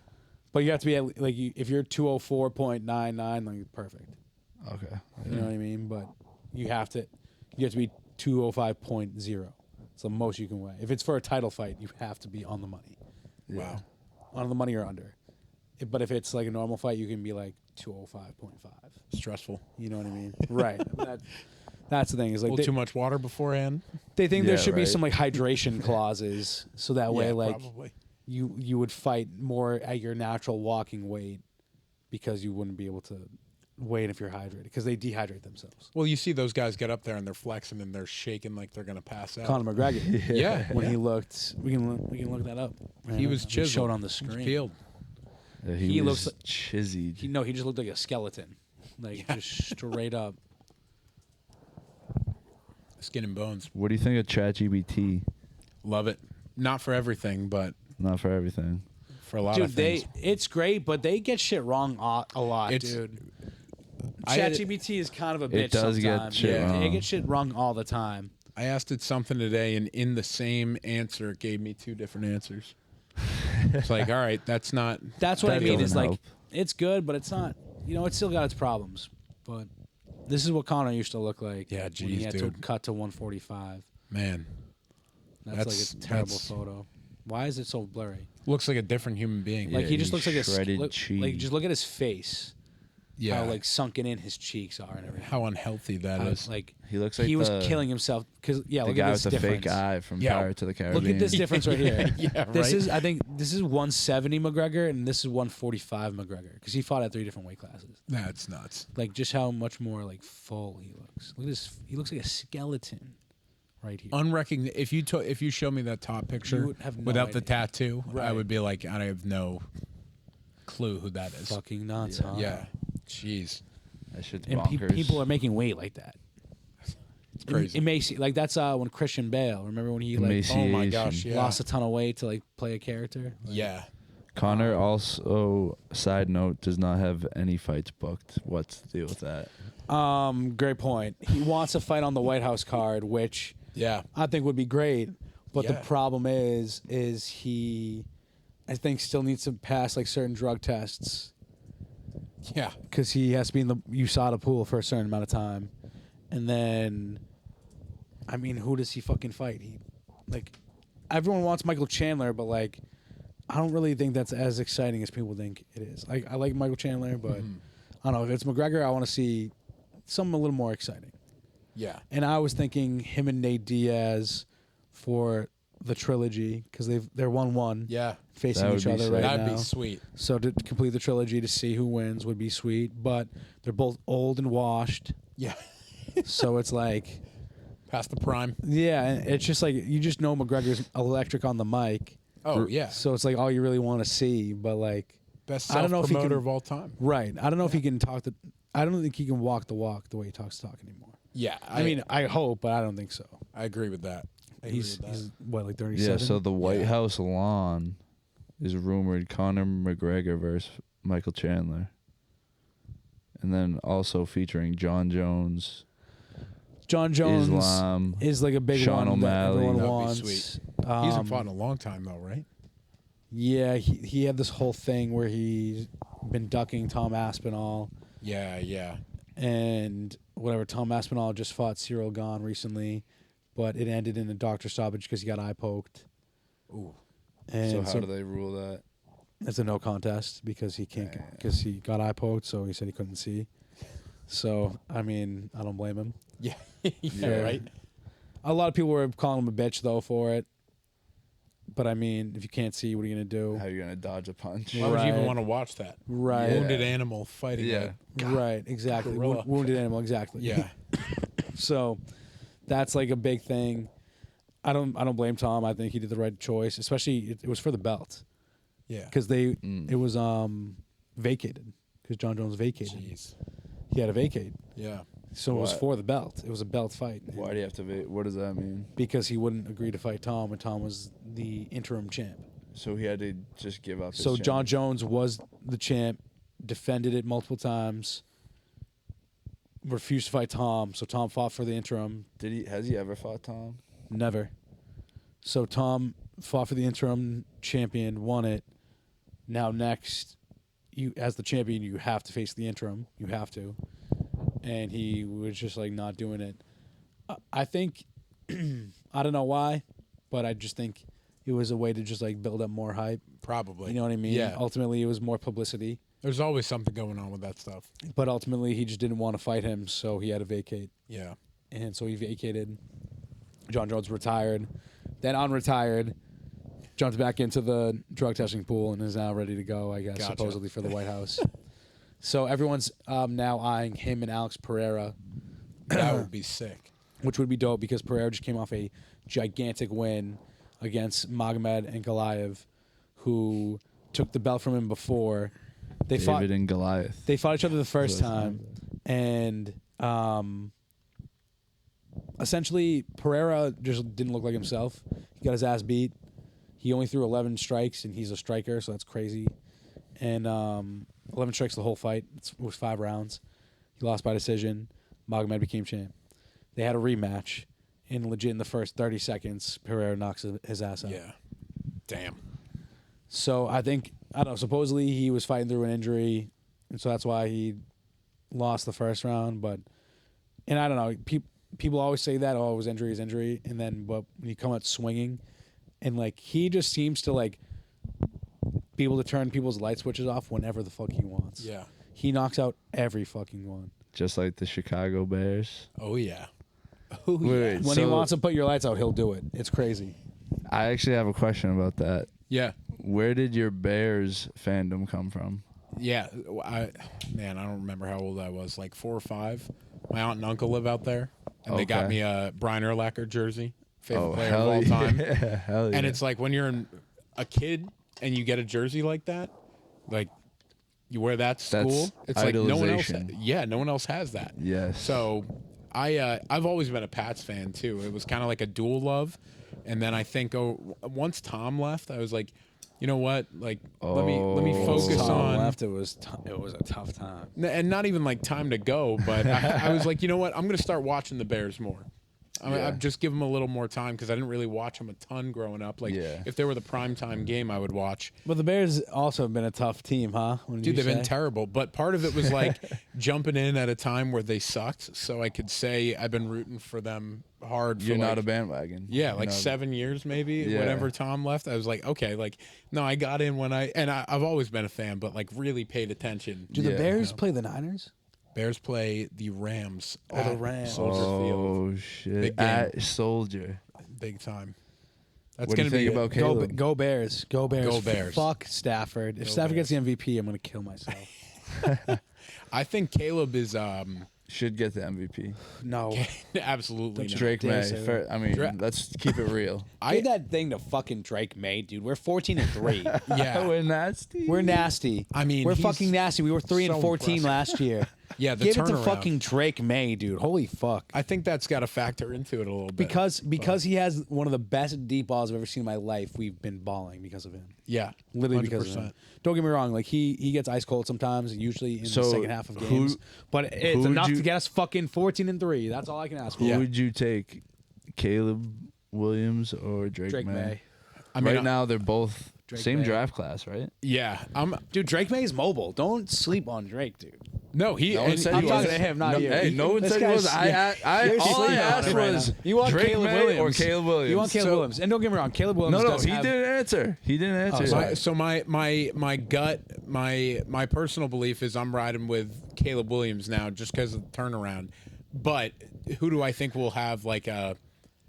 But you have to be at, like if you're 204.99, like perfect. Okay. You know what I mean? But you have to be 205.0. It's the most you can weigh. If it's for a title fight, you have to be on the money. Yeah. Wow. On the money or under. But if it's like a normal fight, you can be like 205.5. Stressful. You know what I mean? Right. That's the thing. Is A like little too much water beforehand? they think there Yeah, should be right. some like hydration clauses, so that way Yeah, like probably. you would fight more at your natural walking weight because you wouldn't be able to weigh in if you're hydrated because they dehydrate themselves. Well, you see those guys get up there and they're flexing and they're shaking like they're going to pass out. Conor McGregor. Yeah. When he looked, we can look that up. He was We chiseled. showed on the He was screen. peeled. Yeah, He he looks was chiseled. He just looked like a skeleton, like just straight up. Skin and bones. What do you think of ChatGPT? Love it. Not for everything, but Not for everything. for a lot Dude, of things. it's great, but they get shit wrong a lot, It's- dude. I had- ChatGPT is kind of a bitch It does get sometimes. shit It wrong. gets shit wrong all the time. I asked it something today, and in the same answer, it gave me two different answers. It's like, all right, that's not. That's what I That mean. doesn't Is like help. it's good, but it's not. You know, it's still got its problems. But this is what Conor used to look like. Yeah, when he geez, had to dude. cut to 145. Man, That's That's- like a terrible that's- photo. Why is it so blurry? looks like a different human being. Like Yeah, he just he's looks like a shredded like cheese. just look at his face. yeah, How like sunken in his cheeks are and everything. how unhealthy that How, is. like He looks like he was the- killing himself because The look guy at with this the difference. fake eye from Yeah. Pirates of the Caribbean. Look at this difference right here. Yeah, This right? is I think this is 170 McGregor and this is 145 McGregor because he fought at 3 different weight classes. That's nuts. Like just how much more like full he looks. Look at this. He looks like a skeleton right here. Unrecognizable. If you show me that top picture would have no without the idea. tattoo, I Right. would be like, I have no clue who that is. Fucking nuts, Yeah. huh? Yeah, jeez, That shit's And bonkers. people are making weight like that. it's crazy. It makes like that's when Christian Bale. Remember when he like Emaciation. Oh my gosh, yeah. lost a ton of weight to like play a character? Like, Yeah, Connor also, side note, does not have any fights booked. What's the deal with that? Great point. He wants to fight on the White House card, which yeah. I think would be great. But the Yeah. problem is he, I think, still needs to pass like certain drug tests Yeah, because he has to be in the USADA pool for a certain amount of time, and then, I mean, who does he fucking fight? Like, everyone wants Michael Chandler, but like, I don't really think that's as exciting as people think it is. Like, I like Michael Chandler, but I don't know if it's McGregor. I want to see something a little more exciting. yeah. And I was thinking him and Nate Diaz for the trilogy because they're 1-1 Yeah, facing That would each be other sick. right that'd now. be sweet. So to complete the trilogy to see who wins would be sweet. But they're both old and washed, Yeah, so it's like, past the prime. yeah, and it's just like you just know McGregor's electric on the mic. Oh yeah, So it's like all you really want to see. But like, best I don't know if he self-promoter can- of all time. right? I don't know if he can talk I don't think he can walk the walk the way he talks anymore. Yeah, I mean, I hope, but I don't think so. I agree with that. I agree He's with that. what, like 37? Yeah, so the White Yeah. House lawn is rumored Conor McGregor versus Michael Chandler. And then also featuring John Jones, John Jones Islam. is like a big Sean one that O'Malley. everyone That'd be wants. sweet. He hasn't fought in a long time though, right? Yeah, he had this whole thing where he's been ducking Tom Aspinall Yeah, yeah. and whatever. Tom Aspinall just fought Cyril Gane recently, but it ended in a doctor stoppage because he got eye poked. Ooh. And So how do they rule that? it's a no contest because he can't because he got eye poked, so he said he couldn't see. So I mean, I don't blame him. Yeah. Yeah. Right. A lot of people were calling him a bitch though for it. But I mean, if you can't see, what are you gonna do? How you gonna dodge a punch? Why would you even Right. want to watch that? Right. Yeah. Wounded animal fighting. Yeah. Right. Exactly. Gorilla. Wounded animal. Exactly. Yeah. So that's like a big thing. I don't blame Tom. I think he did the right choice, especially it was for the belt Yeah. because it was vacated because John Jones vacated. Jeez. He had to vacate, Yeah. so it was What? for the belt. It was a belt fight. Why do you have to? What does that mean? Because he wouldn't agree to fight Tom when Tom was the interim champ. So he had to just give up. His So John championship. Jones was the champ, defended it multiple times, refused to fight Tom. So Tom fought for the interim. Did he? Has he ever fought Tom? Never. So Tom fought for the interim champion, won it. Now next, you as the champion, you have to face the interim. You have to. And he was just like not doing it. I think I don't know why, but I just think it was a way to just like build up more hype. Probably. You know what I mean? Yeah. Ultimately, it was more publicity. There's always something going on with that stuff. But ultimately, he just didn't want to fight him, so he had to vacate. Yeah. And so he vacated. John Jones retired. Then unretired, jumped back into the drug testing pool and is now ready to go, I guess, Gotcha. supposedly for the White House. So everyone's now eyeing him and Alex Pereira, That would be sick. which would be dope because Pereira just came off a gigantic win against Magomed and Goliath, who took the belt from him before. David and Goliath. They fought each other the first That's time, and essentially Pereira just didn't look like himself. He got his ass beat. He only threw 11 strikes, and he's a striker, so that's crazy. And 11 strikes the whole fight. It was 5 rounds. He lost by decision. Magomed became champ. They had a rematch, and legit in the first 30 seconds, Pereira knocks his ass out. Yeah. Damn. So I don't know, supposedly he was fighting through an injury, and so that's why he lost the first round. And I don't know, people always say that, oh, it was injury, and then but when you come out swinging, and like he just seems to like be able to turn people's light switches off whenever the fuck he wants. Yeah. He knocks out every fucking one. Just like the Chicago Bears. Oh, yeah. Oh, Wait, yeah. wait. When he So- wants to put your lights out, he'll do it. It's crazy. I actually have a question about that. Yeah. Where did your Bears fandom come from? Yeah. I don't remember how old I was, like 4 or 5. My aunt and uncle live out there, and they got Okay. me a Brian Urlacher jersey, favorite player of hell all yeah. time. Hell yeah. And it's like when you're a kid and you get a jersey like that, like you wear that to That's school. It's like no one else. idolization. Yeah, no one else has that. Yes. So I've always been a Pats fan too. It was kind of like a dual love, and then I think once Tom left, I was like, you know what? Like let me Oh. focus Tom on left. It was a tough time. and not even like time to go, but I was like, you know what? I'm gonna start watching the Bears more. I'd just give them a little more time because I didn't really watch them a ton growing up. Like Yeah. if they were the primetime game, I would watch. But the Bears also have been a tough team, huh? Wouldn't Dude, you they've been say? terrible. But part of it was like jumping in at a time where they sucked, so I could say I've been rooting for them hard. You're for not like, a bandwagon. yeah, You're like not- 7 years maybe. Yeah. Whenever Tom left, I was like, okay, like no, I got in when I've always been a fan, but like really paid attention. Do the Yeah. Bears play the Niners? Bears play the Rams. Oh, the at Rams. Soldier Field, Oh shit! Big game. At Soldier. big time. That's What do you gonna think be about Go, Caleb? go Bears. Go Bears. Go Bears. Fuck Stafford. If Go Stafford Bears. gets the MVP, I'm going to kill myself. I think Caleb is Should get the MVP. No. absolutely Don't not. Drake dare May. say Fair- I mean, Dra- let's keep it real. Give that thing to fucking Drake May, dude. We're 14-3. Yeah, We're nasty. We're nasty. I mean, we're he's fucking nasty. We were 3 and so 14 impressive. last year. yeah. The Give it to turnaround. fucking Drake May, dude. Holy fuck. I think that's got to factor into it a little bit. Because he has one of the best deep balls I've ever seen in my life. We've been balling because of him. yeah, Literally 100%. because of him. Don't get me wrong. Like he gets ice cold sometimes. Usually in So, the second half of who- games. But it's who would enough you- to get us fucking 14-3. That's all I can ask for. Who Yeah. would you take, Caleb Williams or Drake, Drake May? May. I mean, right now they're both Drake same May. draft class, right? yeah, Dude, Drake May is mobile. Don't sleep on Drake, dude. No, he. No one and said he I'm he talking was. to him, not you. Hey, no one This said he was. guy's- All you're I sleeping on asked him right was now. You want Drake Caleb May Williams. or Caleb Williams. You want Caleb So- Williams. And don't get me wrong, Caleb Williams No, does he have... didn't answer. He didn't answer. sorry. So my gut, my personal belief is I'm riding with Caleb Williams now just because of the turnaround. But who do I think will have like a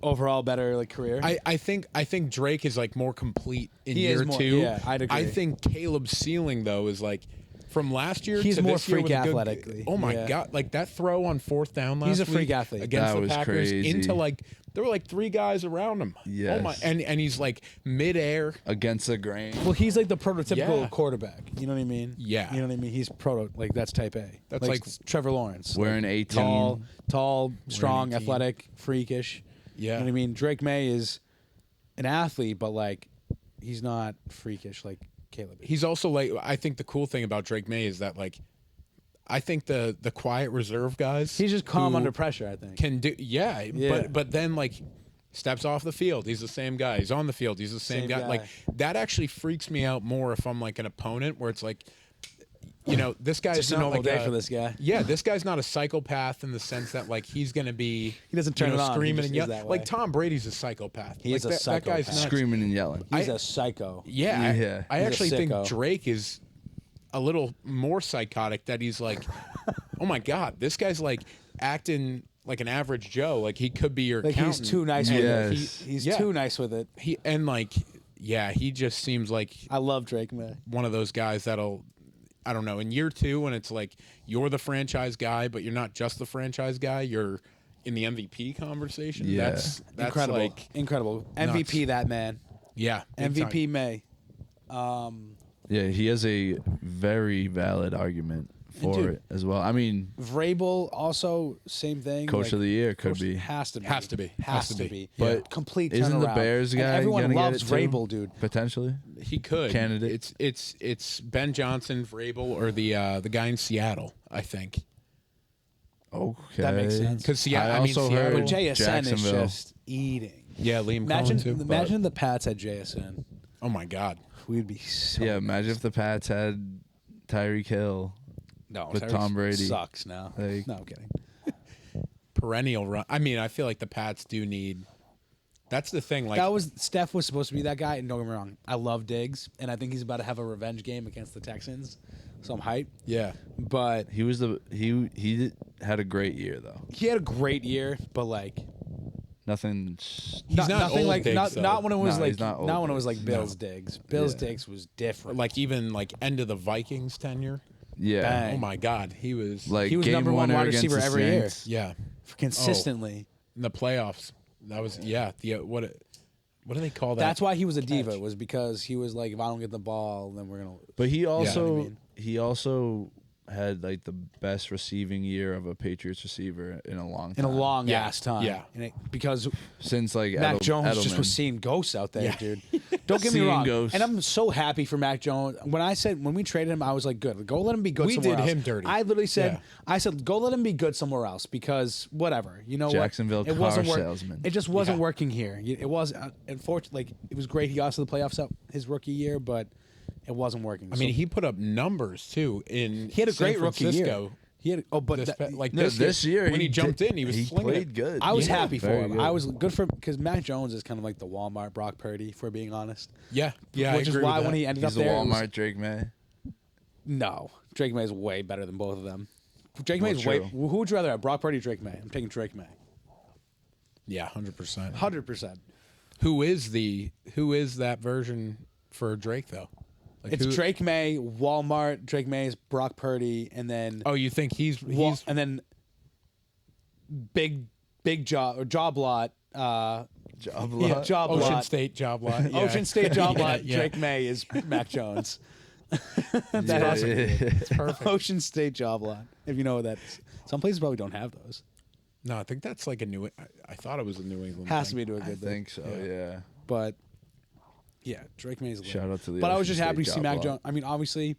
Overall better like career. I think Drake is like more complete in He is year more- 2. yeah, I'd agree. I think Caleb's ceiling though is like from last year He's to more this year freak with a good- athletically. Oh my Yeah. god, like that throw on 4th down last He's a freak week athlete. against That the was Packers crazy. into like there were like 3 guys around him. Oh my Yes. and he's like midair. Against the grain. well, he's like the prototypical Yeah. quarterback. You know what I mean? Yeah. You know what I mean? He's like that's type A. That's like- Trevor Lawrence. Wearing like, 18. tall, strong, 18. athletic, freakish. Yeah. You know what I mean? Drake May is an athlete, but like he's not freakish like Caleb is. He's also like I think the cool thing about Drake May is that like I think the quiet reserve guys He's just calm who under pressure, I think. can do Yeah. but then like steps off the field he's the same guy, he's on the field he's the same Same guy. guy. Like that actually freaks me out more if I'm like an opponent where it's like you know this guy's Just a not normal like day for this guy. Yeah, this guy's not a psychopath in the sense that like he's gonna be He doesn't turn it on, he screaming just and is yelling. that Like way. Tom Brady's a psychopath. He like is a that guy's psychopath. nuts. Screaming and yelling. He's a psycho. Yeah, Yeah. I He's a actually think sicko. Drake is a little more psychotic. That he's like, oh my god, this guy's like acting like an average Joe. Like he could be your Like accountant. he's too nice And with Yes. it. He's Yeah. too nice with it. He and like yeah, he just seems like I love Drake May. one of those guys that'll. I don't know. In year 2, when it's like you're the franchise guy, but you're not just the franchise guy, you're in the MVP conversation. Yeah. That's Incredible. like Incredible. MVP that man. yeah, big MVP time. May. Yeah, he has a very valid argument for dude, it as well. I mean, Vrabel also same thing. Coach like, of the Year could coach- be. Has to be. Has to be. Has to be. But complete isn't the turnaround. Bears And guy everyone gonna loves get it too? Vrabel, dude. Potentially. He could Candidate. It's Ben Johnson, Vrabel, or the guy in Seattle. I think Okay. That makes sense. because I Seattle. I mean, also Seattle. heard But JSN is Jacksonville. just eating. Yeah, Liam Cohen too. Imagine the Pats had JSN. Oh my God. We'd be so. Yeah, imagine if the Pats had Tyreek Hill. No, with Tyreek Tom Brady. sucks now. Like- No, I'm kidding. Perennial run. I mean, I feel like the Pats do need. That's the thing. Like That was Steph was supposed to be that guy, and don't get me wrong, I love Diggs, and I think he's about to have a revenge game against the Texans, so I'm hyped. yeah. But He was had a great year though. he had a great year, but like Nothing. He's not nothing old like Diggs, though. not when it was No, like he's not old when it was Diggs. like Bill's Diggs. Bill's Diggs was different. Like even like end of the Vikings tenure. Yeah. Bang. Oh my God, he was Like He was game number one winner wide against receiver the every year. Saints. yeah consistently. in the playoffs. That was yeah. The what do they call that? That's why he was a diva. catch? Was because he was like, if I don't get the ball, then we're gonna. But he also I mean? he also had like the best receiving year of a Patriots receiver in a long time. In a long Yeah. ass time, Yeah. and because since like Mac Jones just Edelman. was seeing ghosts out there, Yeah. dude. Don't get me Seeing wrong, ghosts. and I'm so happy for Mac Jones. When we traded him, I was like, good, go let him be good. We somewhere did else. him dirty. I literally said, Yeah. I said, go let him be good somewhere else because whatever, you know Jacksonville what? It car wasn't salesman. It just wasn't Yeah. working here. It was unfortunately like it was great. He got to the playoffs up his rookie year, but it wasn't working. I mean, he put up numbers too in. he had a San great rookie Francisco. year. He had but This, that- like No, this year when he jumped did- in, he was he slinging played it. good. I was Yeah, happy for very him. good. I was good for because Mac Jones is kind of like the Walmart Brock Purdy, if we're being honest. Yeah, yeah. Which I is agree why with when that. he ended He's up the there, it was- Walmart Drake May. no, Drake May is way better than both of them. Drake May Well, is way. true. Who would you rather have, Brock Purdy or Drake May? I'm taking Drake May, Yeah, 100%. 100%. Who is that version for Drake though? Like It's who- Drake May, Walmart. Drake May is Brock Purdy, and then Oh, you think he's and then big job lot. Job Yeah, lot. job Ocean lot. State job lot? Yeah. Ocean State job Yeah, lot. yeah. Drake May is Mac Jones. That Yeah, has to be it. It's perfect. Ocean State job lot. If you know what that's. Some places probably don't have those. No, I think that's like a new. I thought it was a New England. Has to thing. be to a I good thing. think so. Yeah. But yeah, Drake May's lit. Shout out to the But I was Ocean just happy State to see job Mac lot. Jones. I mean, obviously,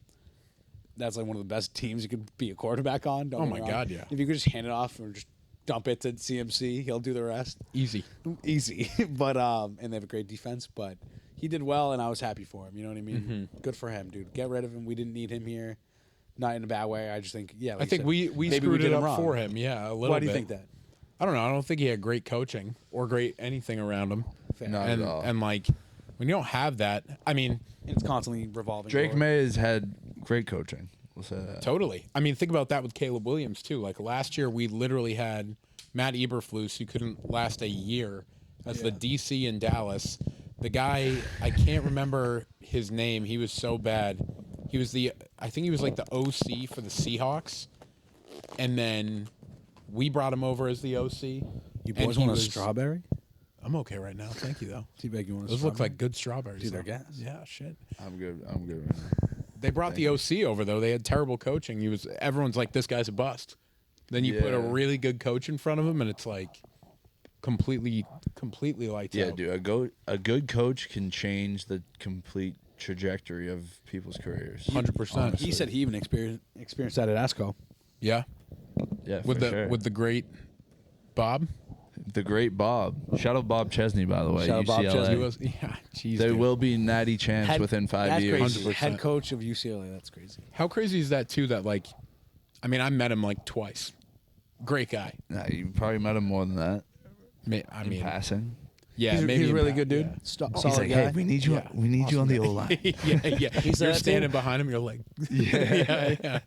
that's like one of the best teams you could be a quarterback on. Don't Oh get my me wrong. God, yeah. If you could just hand it off or just dump it to CMC, he'll do the rest. Easy. Easy. But and they have a great defense. But he did well, and I was happy for him. You know what I mean? Mm-hmm. Good for him, dude. Get rid of him. We didn't need him here. not in a bad way. I just think, yeah. Like I you think said, we maybe screwed did it him up wrong. for him. Yeah, a little Why do you bit. think that? I don't know. I don't think he had great coaching or great anything around him. Not and at all. and like when you don't have that, I mean, And it's constantly revolving. Drake door. May has had great coaching. We'll say that. totally. I mean, think about that with Caleb Williams too. Like last year, we literally had Matt Eberflus, who couldn't last a year, as the DC in Dallas. The guy, I can't remember his name. He was so bad. He was I think he was like the OC for the Seahawks, and then we brought him over as the OC. You and boys he want a was- strawberry? I'm okay right now. Thank you though. Teabag, you want a Those look strawberry? like good strawberries. Dude, they're though. gas. Yeah, shit. I'm good. I'm good. Right now. They brought the OC over though. They had terrible coaching. Everyone's like, this guy's a bust. Then you put a Yeah. really good coach in front of him, and it's like completely lights Yeah, out. dude. A good coach can change the complete trajectory of people's careers. 100%. He said he even experienced that at ASCO. Yeah, Yeah, with for the sure. with the great Bob. the great Bob. Shout out Bob Chesney, by the way. Shout out Bob UCLA. Chesney. He was jeez. There dude. will be natty champs within 5 that's years. Crazy. 100%. Head coach of UCLA. That's crazy. How crazy is that too? That like, I mean, I met him like twice. Great guy. Nah, you probably met him more than that. I In mean, passing. yeah, He's, maybe he's a in really pa- good dude. yeah. Solid He's like, guy. hey, we need you. Yeah. We need you on the O line. yeah. He said You're that standing too? behind him. You're like, yeah.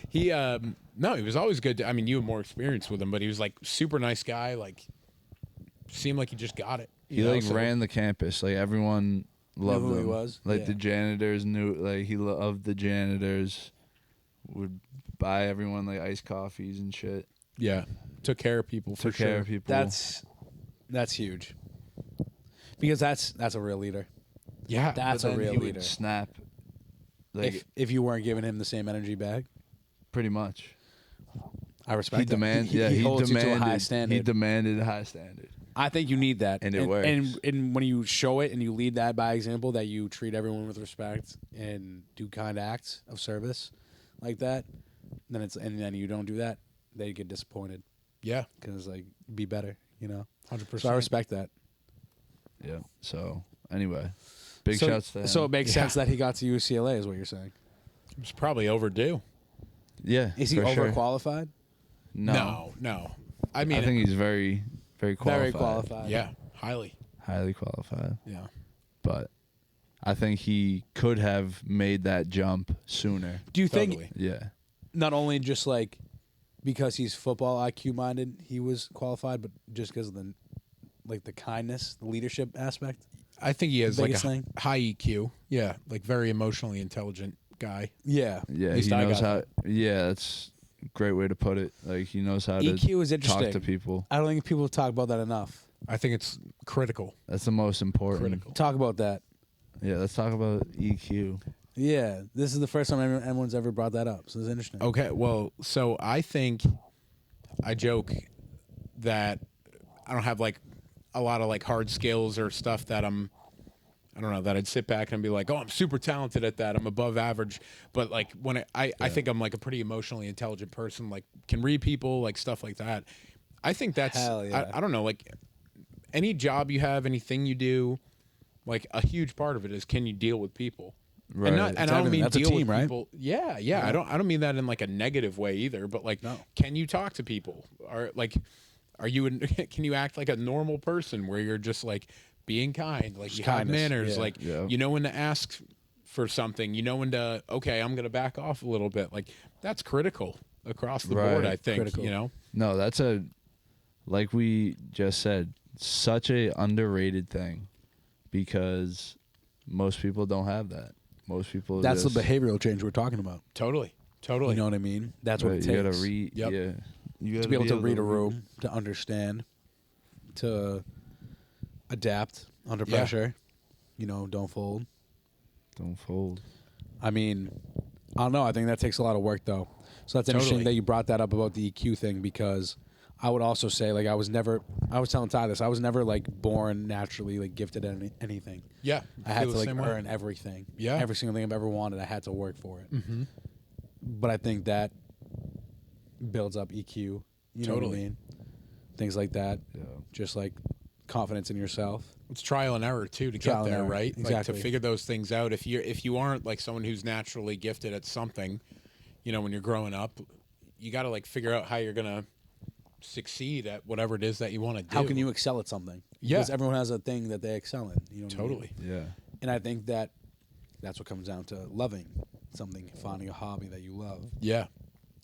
He no, he was always good. I mean, you had more experience with him, but he was like super nice guy. Like, seemed like he just got it. He like ran the campus. Like everyone loved who him. he was? Like Yeah. the janitors knew. Like he loved the janitors. Would buy everyone like iced coffees and shit. Yeah, took care of people. For Took care sure. of people. That's huge. Because that's a real leader. Yeah, That's But a then real he would leader. snap. Like If you weren't giving him the same energy back, pretty much. I respect He that. demanded. He, Yeah, he he holds demanded. you to a high standard. He demanded a high standard. I think you need that, And it works. And when you show it and you lead that by example, that you treat everyone with respect and do kind acts of service like that, then then you don't do that, they get disappointed Yeah, because like be better, you know. 100%. So I respect that. Yeah. So anyway, big so, shouts to him. So it makes Yeah. sense that he got to UCLA, is what you're saying. It was probably overdue. yeah. Is he for sure. overqualified? No. I mean, I think he's very, very qualified. Very qualified. yeah, highly. Highly qualified. Yeah. But I think he could have made that jump sooner. Do you think Totally. Yeah. not only just like because he's football IQ minded, he was qualified, but just because of the kindness, the leadership aspect? I think he has like a Biggest thing? high EQ. Yeah, like very emotionally intelligent guy. Yeah. Yeah. least He I knows got how. that. Yeah. That's a great way to put it. Like he knows how to EQ is interesting. talk to people. I don't think people talk about that enough. I think it's critical. That's the most important. Critical. Talk about that. Yeah. Let's talk about EQ. Yeah, this is the first time anyone's ever brought that up, so it's interesting. Okay, well, so I think I joke that I don't have like a lot of like hard skills or stuff that I don't know, that I'd sit back and be like, oh, I'm super talented at that. I'm above average. But like when I think I'm like a pretty emotionally intelligent person, like can read people, like stuff like that. I think that's, Hell yeah. I don't know, like any job you have, anything you do, like a huge part of it is can you deal with people? Right. And, I don't mean That's a deal team, with right? people. Yeah. I don't mean that in like a negative way either. But like, No. can you talk to people? Or like, can you act like a normal person where you're just like being kind, like Just you have kindness, manners, yeah. like Yeah. you know when to ask for something, you know when to okay, I'm gonna back off a little bit. Like that's critical across the board. Right. I think Critical. you know. No, that's like we just said, such a underrated thing because most people don't have that. Most people. That's just, the behavioral change we're talking about. Totally. You know what I mean? That's what Right, it you takes. gotta read. Yep. Yeah. You gotta To be able to read a room, to understand, to adapt under Yeah. pressure. You know, don't fold. Don't fold. I mean, I don't know. I think that takes a lot of work, though. So that's interesting Totally. that you brought that up about the EQ thing, because I would also say, like, I was telling Ty this, I was never, like, born naturally, like, gifted at anything. Yeah. I had feel to, the like, same way. earn everything. Yeah. Every single thing I've ever wanted, I had to work for it. Mm-hmm. But I think that builds up EQ. You know what I Totally. mean? Things like that. Yeah. Just, like, confidence in yourself. It's trial and error too to Trial get and there, error, right? Like exactly. to figure those things out. If you aren't like someone who's naturally gifted at something, you know, when you're growing up, you got to like figure out how you're gonna succeed at whatever it is that you want to do. How can you excel at something? Yeah. Because everyone has a thing that they excel in. You know what I mean? Totally. Yeah. And I think that's what comes down to loving something, finding a hobby that you love. Yeah.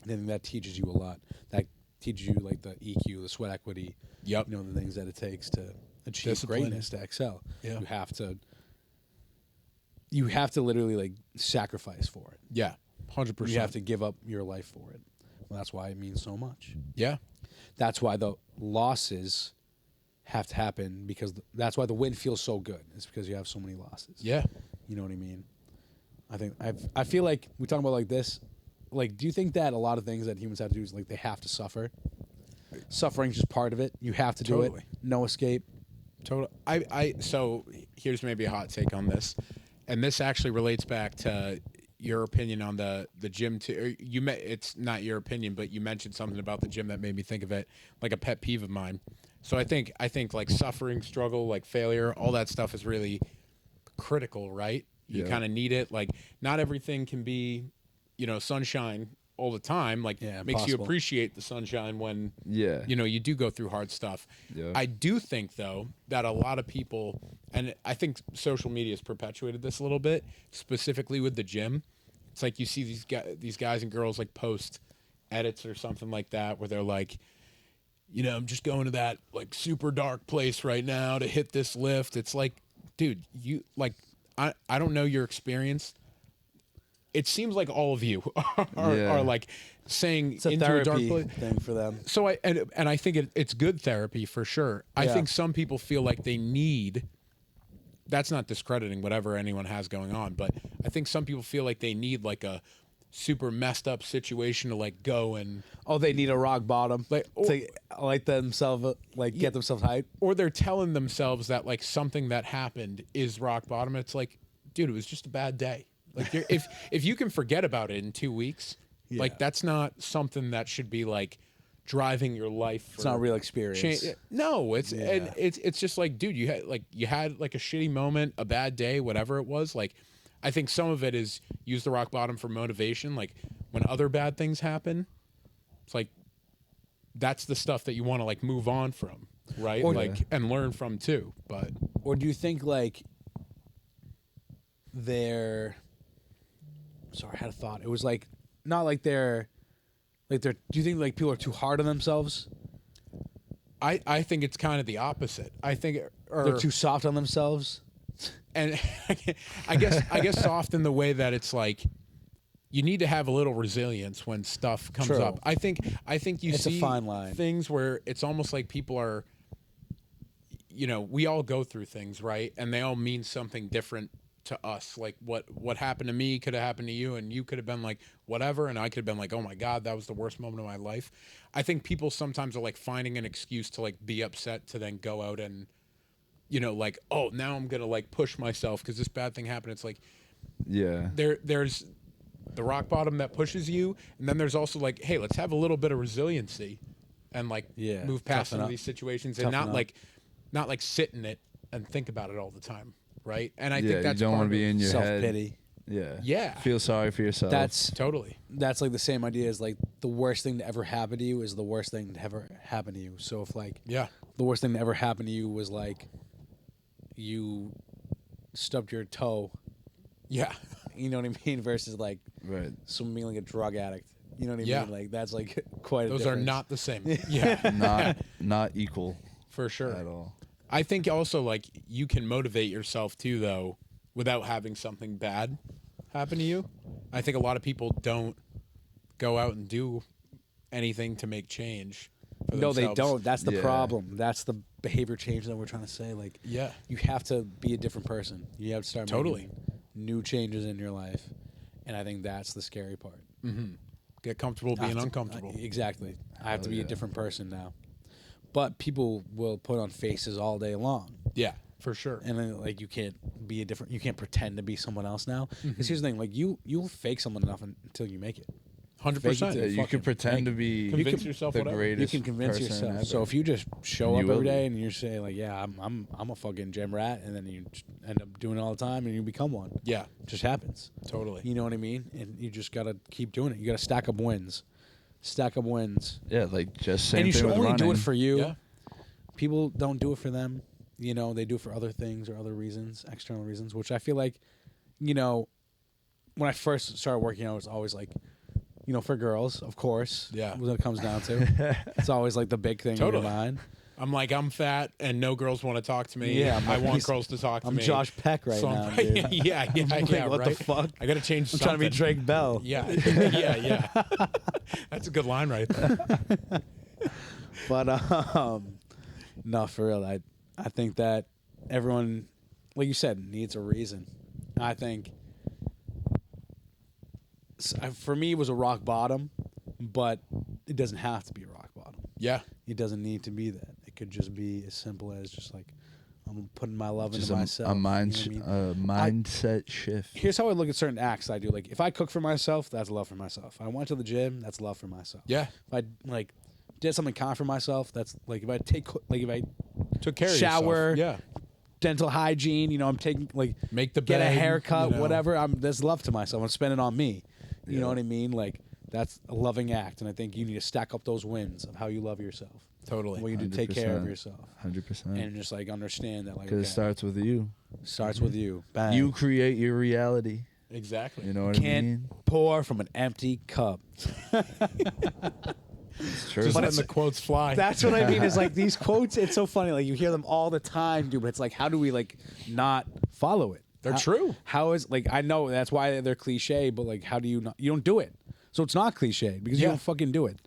And I think that teaches you a lot. That teaches you like the EQ, the sweat equity. Yep. You know, the things that it takes to achieve Discipline. greatness, to excel. Yeah. You have to literally like sacrifice for it. Yeah. 100%. You have to give up your life for it. Well, that's why it means so much. Yeah. That's why the losses have to happen, because that's why the win feels so good. It's because you have so many losses. Yeah. You know what I mean? I feel like we talk about like this. Like, do you think that a lot of things that humans have to do is like they have to suffer? Suffering's just part of it. You have to do Totally. it. No escape. Total. So here's maybe a hot take on this, and this actually relates back to your opinion on the gym too. It's not your opinion, but you mentioned something about the gym that made me think of it like a pet peeve of mine. So I think like suffering, struggle, like failure, all that stuff is really critical, right? You Yeah. kind of need it. Like, not everything can be, you know, sunshine all the time. Like, Yeah, makes you impossible. appreciate the sunshine when, Yeah. you know, you do go through hard stuff. Yeah. I do think, though, that a lot of people, and I think social media has perpetuated this a little bit, specifically with the gym. It's like you see these guys and girls like post edits or something like that where they're like, you know, I'm just going to that like super dark place right now to hit this lift. It's like, dude, you like, I don't know your experience. It seems like all of you are like saying It's a into a dark therapy place thing for them. So I think it's good therapy for sure. I Yeah. think some people feel like they need. That's not discrediting whatever anyone has going on, but I think some people feel like they need like a super messed up situation to like go and, Oh, they need a rock bottom, Like, to like themselves, like get themselves hyped. or they're telling themselves that like something that happened is rock bottom. It's like, dude, it was just a bad day. Like if you can forget about it in 2 weeks, like that's not something that should be like driving your life. It's not a real experience. No, it's Yeah. and it's just like, dude, you had like a shitty moment, a bad day, whatever it was. Like, I think some of it is use the rock bottom for motivation. Like when other bad things happen, it's like that's the stuff that you want to like move on from, right? Or- like and learn from too. But Or do you think like they're? Sorry, I had a thought. It was like not like they're. Do you think like people are too hard on themselves? I think it's kind of the opposite. I think They're too soft on themselves. and I guess soft in the way that it's like you need to have a little resilience when stuff comes True. up. I think you It's a see fine line. things where it's almost like people are, you know, we all go through things, right? And they all mean something different to us. Like what happened to me could have happened to you, and you could have been like whatever, and I could have been like, oh my God, that was the worst moment of my life. I think people sometimes are like finding an excuse to like be upset to then go out and, you know, like, oh, now I'm gonna like push myself because this bad thing happened. It's like Yeah. there's the rock bottom that pushes you, and then there's also like, hey, let's have a little bit of resiliency and like Yeah, move past toughen some of up. these situations and Toughen up. not like sit in it and think about it all the time, right? And I Yeah, think that's you don't part want to of be in your Self head. pity. Yeah. Yeah. Feel sorry for yourself. totally. That's like the same idea as like the worst thing to ever happen to you is the worst thing to ever happen to you. So if like Yeah. the worst thing to ever happen to you was like you stubbed your toe, Yeah. you know what I mean, versus like right. someone being like a drug addict. You know what I Yeah. mean? Like that's like quite a Those are difference. not the same. Yeah. Not equal For sure. at all. I think also like you can motivate yourself too though without having something bad happen to you. I think a lot of people don't go out and do anything to make change for No, they themselves. don't. That's the Yeah. problem. That's the behavior change that we're trying to say. Like, Yeah. you have to be a different person. You have to start Totally. making new changes in your life, and I think that's the scary part. Get comfortable I being have to- uncomfortable. Exactly. I have to be a yeah. different person now. But people will put on faces all day long, Yeah, for sure. and then like you can't be a different. You can't pretend to be someone else now. Because here's the thing: like you'll fake someone enough until you make it. 100%. Fake it till Yeah, you fucking could pretend to make it. be Convince yourself the whatever. You greatest. can convince person yourself. ever. So if you just show And up you every will day be. and you say like, yeah, I'm a fucking gym rat, and then you just end up doing it all the time and you become one. Yeah, It just happens. totally. You know what I mean? And you just gotta keep doing it. You gotta stack up wins. Stack up wins. Yeah, like just same And you thing should with only running. do it for you. Yeah. People don't do it for them. You know, they do it for other things or other reasons, external reasons, which I feel like, you know, when I first started working out, it was always like, you know, for girls, of course. Yeah. What it comes down to. It's always like the big thing Totally. in your mind. I'm like, I'm fat and no girls want to talk to me. Yeah, I'm I like, want he's- girls to talk to I'm me. Josh Peck right So now, I'm- dude. yeah, I'm like, yeah, what the right? fuck? I got to change I'm something. trying to be Drake Bell. Yeah, yeah. That's a good line right there. But no, for real, I think that everyone, like you said, needs a reason. I think for me it was a rock bottom, but it doesn't have to be a rock bottom. Yeah, It doesn't need to be that. It could just be as simple as just like I'm putting my love Just into myself. a you know what I mean? mindset shift. Here's how I look at certain acts I do. Like if I cook for myself, that's love for myself. I went to the gym, that's love for myself. yeah. If I like did something kind for myself, that's like if I Took care of shower, yourself. dental hygiene, you know, I'm taking like Make the get a bed, haircut, you know. whatever. There's love to myself. I'm spending it on me. You Yeah. know what I mean? Like that's a loving act, and I think you need to stack up those wins of how you love yourself. Totally. What you do, take care of 100%. yourself, 100%. and just like understand that like Because okay, it starts with you. starts with you. Bang. You create your reality. Exactly. You know what I can't mean? pour from an empty cup. It's true. Just But letting it's- the quotes fly. That's what I mean. Is like these quotes. It's so funny. Like you hear them all the time, dude. But it's like, how do we like not follow it? They're How- true. How is like I know that's why they're cliche, but like how do you not? You don't do it, so it's not cliche because you Yeah. don't fucking do it.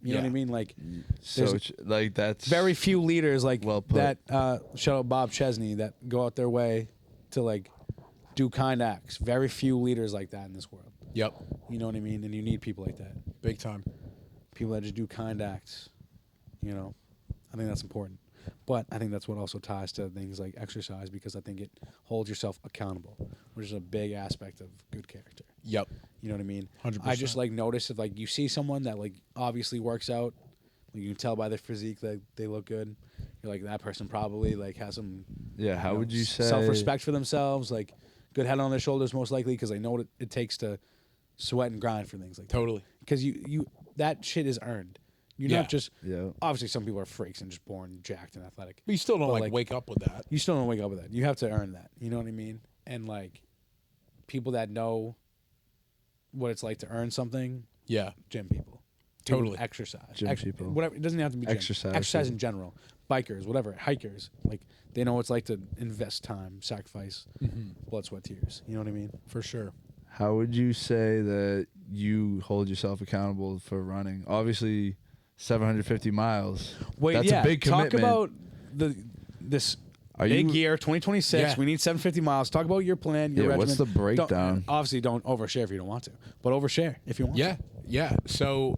You know what I Yeah. mean? Like so there's it's, like that's very few leaders like Well put. that. Shout out Bob Chesney that go out their way to like do kind acts. Very few leaders like that in this world. Yep. You know what I mean? And you need people like that. Big time. People that just do kind acts. You know, I think that's important. But I think that's what also ties to things like exercise because I think it holds yourself accountable, which is a big aspect of good character. Yep. You know what I mean? 100%. I just like notice if like you see someone that like obviously works out, like you can tell by their physique that they look good. You're like that person probably like has some Yeah, how would you say self-respect for themselves, like good head on their shoulders most likely because they know what it takes to sweat and grind for things like that. Totally. Because you that shit is earned. You're Yeah. not just Yeah. obviously some people are freaks and just born jacked and athletic. But you still don't But, like like- wake up with that. You still don't wake up with that. You have to earn that. You know what I mean? And like people that know what it's like to earn something, Yeah. gym people. People Totally. exercise. Gym people. Whatever. It doesn't have to be gym. Exercise Exercise people. in general. Bikers, whatever. Hikers. Like they know what it's like to invest time, sacrifice, blood, sweat, tears. You know what I mean? For sure. How would you say that you hold yourself accountable for running? Obviously, 750 miles. Wait, That's yeah. a big commitment. Talk about this Are big you- year, 2026. Yeah. We need 750 miles. Talk about your plan, your Yeah, regimen. what's the breakdown? Obviously, don't overshare if you don't want to, but overshare if you want. Yeah. to. Yeah. So,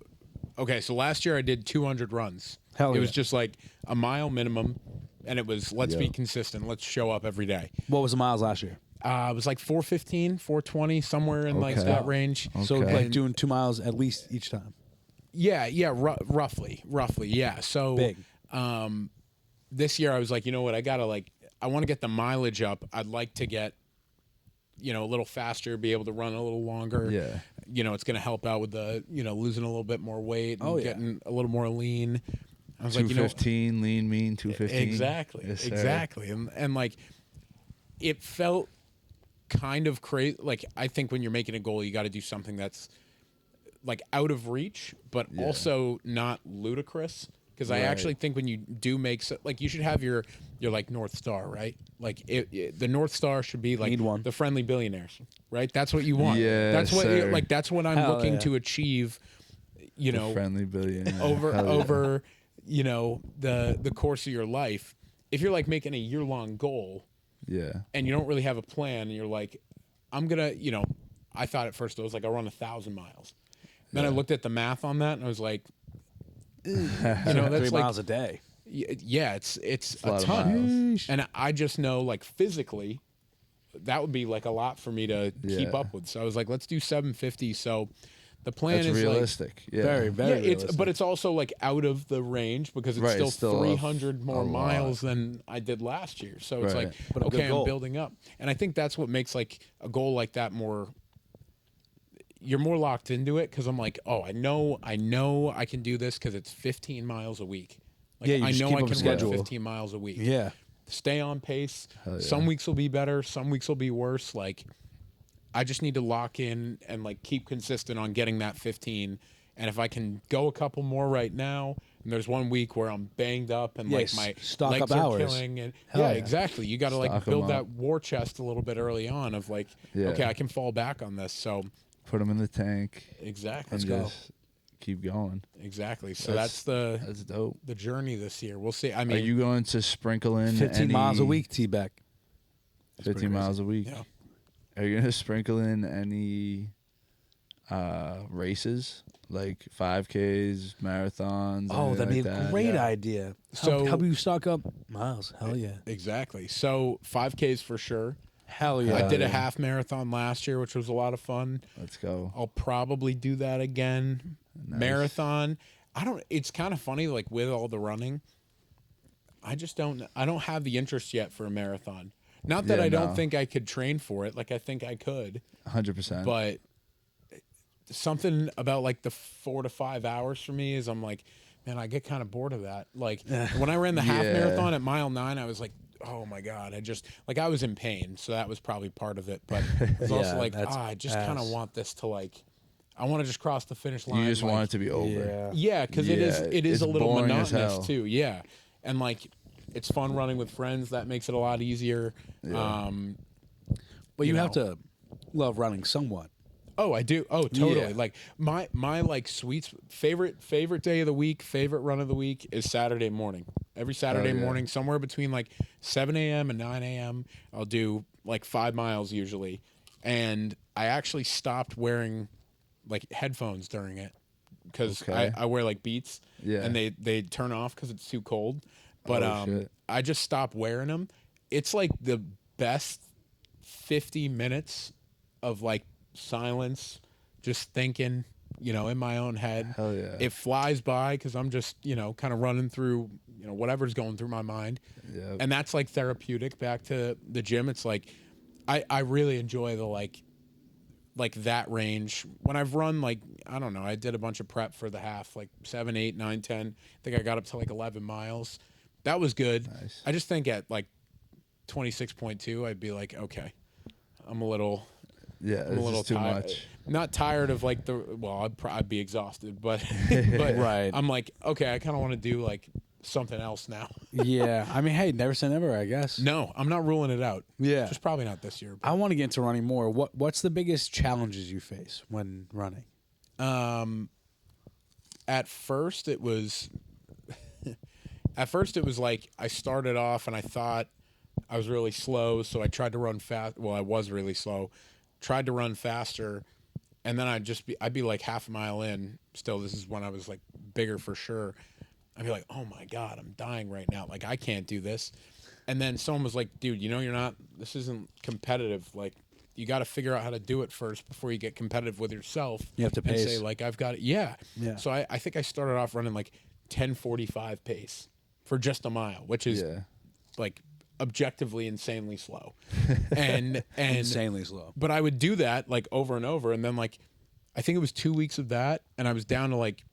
okay. So last year I did 200 runs. Hell It was yeah. just like a mile minimum. And it was, let's be Yeah. consistent. Let's show up every day. What was the miles last year? It was like 415, 420, somewhere in like Okay. that range. So Okay. like doing 2 miles at least each time. Yeah, yeah, roughly, yeah. So Big. This year I was like, you know what, I want to get the mileage up. I'd like to get, a little faster, be able to run a little longer. Yeah. It's going to help out with the, losing a little bit more weight and Oh, yeah. getting a little more lean. I was like, 215, lean, mean, 215. Exactly. Yes, sir. Exactly. And like it felt kind of crazy. Like I think when you're making a goal, you got to do something that's like out of reach, but Yeah. also not ludicrous. Because I Right. actually think when you do make like you should have your like North Star, right? Like the North Star should be like Need one. the friendly billionaires, right? That's what you want. Yes, that's what sir. like that's what I'm Hell looking yeah. to achieve. You The know, friendly billionaire. over Hell yeah. over the course of your life. If you're like making a year-long goal Yeah. and you don't really have a plan and you're like, I'm gonna, I thought at first I was like, I'll run 1,000 miles. Then I looked at the math on that and I was like, that's 3 like, miles a day. yeah, it's a lot a of ton. miles. And I just know like physically that would be like a lot for me to keep Yeah. up with. So I was like, let's do 750. So The plan That's is realistic. Yeah. Very, very yeah, realistic. but it's also like out of the range because it's Right, still, it's still 300 a more lot. miles than I did last year. So it's Right. like, But a good okay, I'm goal. building up. And I think that's what makes like a goal like that more, you're more locked into it because I'm like, oh, I know I can do this because it's 15 miles a week. Like, Yeah, you I just know keep I up a can run schedule. 15 miles a week. Yeah. Stay on pace. Hell yeah. Some weeks will be better. Some weeks will be worse. Like, I just need to lock in and like keep consistent on getting that 15. And if I can go a couple more right now, and there's one week where I'm banged up and like my stock legs up are hours. killing, and Hell yeah, yeah. exactly. You got to like Stock 'em build up. that war chest a little bit early on of like, Yeah. okay, I can fall back on this. So Put them in the tank exactly, and go. just keep going. exactly. So That's that's dope. the journey this year. We'll see. I Are mean, you going to sprinkle in 15 miles a any- week, T-back. 15 miles a week? Yeah. Are you going to sprinkle in any races like 5Ks, marathons? Oh, anything that'd be like a that? great Yeah. idea. So- help you stock up miles. Hell yeah. exactly. So 5Ks for sure. Hell yeah. I did a yeah. half marathon last year, which was a lot of fun. Let's go. I'll probably do that again. Nice. Marathon. It's kind of funny, like with all the running, I don't have the interest yet for a marathon. Not that Yeah, I don't no. think I could train for it. Like, I think I could, 100%. but something about like the 4 to 5 hours for me is I'm like, man, I get kind of bored of that. Like when I ran the half Yeah. marathon at mile 9, I was like, oh my God, I was in pain. So that was probably part of it. But it was also Yeah, like, that's I just kind of ass. want this to like, I want to just cross the finish line. you just like, want it to be over. Yeah. yeah, because it Yeah, is it's a little boring as monotonous hell. too. Yeah, and like it's fun running with friends. That makes it a lot easier. Yeah. But you You have know. to love running somewhat. Oh, I do. Oh, totally. Yeah. Like my like favorite day of the week, favorite run of the week is Saturday morning. Every Saturday yeah. morning, somewhere between like 7 a.m. and 9 a.m., I'll do like 5 miles usually. And I actually stopped wearing like headphones during it because Okay. I wear like Beats, Yeah. and they turn off because it's too cold. But Oh, shit. I just stopped wearing them. It's like the best 50 minutes of like silence, just thinking, in my own head. Hell yeah. It flies by because I'm just, kind of running through, whatever's going through my mind. Yep. And that's like therapeutic. Back to the gym, it's like I really enjoy the like that range. When I've run like, I don't know, I did a bunch of prep for the half, like 7, 8, 9, 10. I think I got up to like 11 miles. That was good. Nice. I just think at like 26.2, I'd be like, okay, I'm a little Yeah, I'm a it's little just too tired. much. Not tired of like I'd be exhausted, but Right. I'm like, okay, I kind of want to do like something else now. Yeah. I mean, hey, never say never, I guess. No, I'm not ruling it out. Yeah. Just probably not this year. I want to get into running more. What's the biggest challenges you face when running? At first it was like I started off and I thought I was really slow, so I tried to run fast. Well, I was really slow. Tried to run faster, and then I'd be like half a mile in. Still, this is when I was like bigger for sure. I'd be like, oh my God, I'm dying right now. Like, I can't do this. And then someone was like, dude, this isn't competitive. Like, you got to figure out how to do it first before you get competitive with yourself. You have to and pace. say like, I've got it. Yeah. Yeah. So I think I started off running like 10:45 pace for just a mile, which is Yeah. like objectively insanely slow. and Insanely slow. but I would do that like over and over, and then like I think it was 2 weeks of that, and I was down to like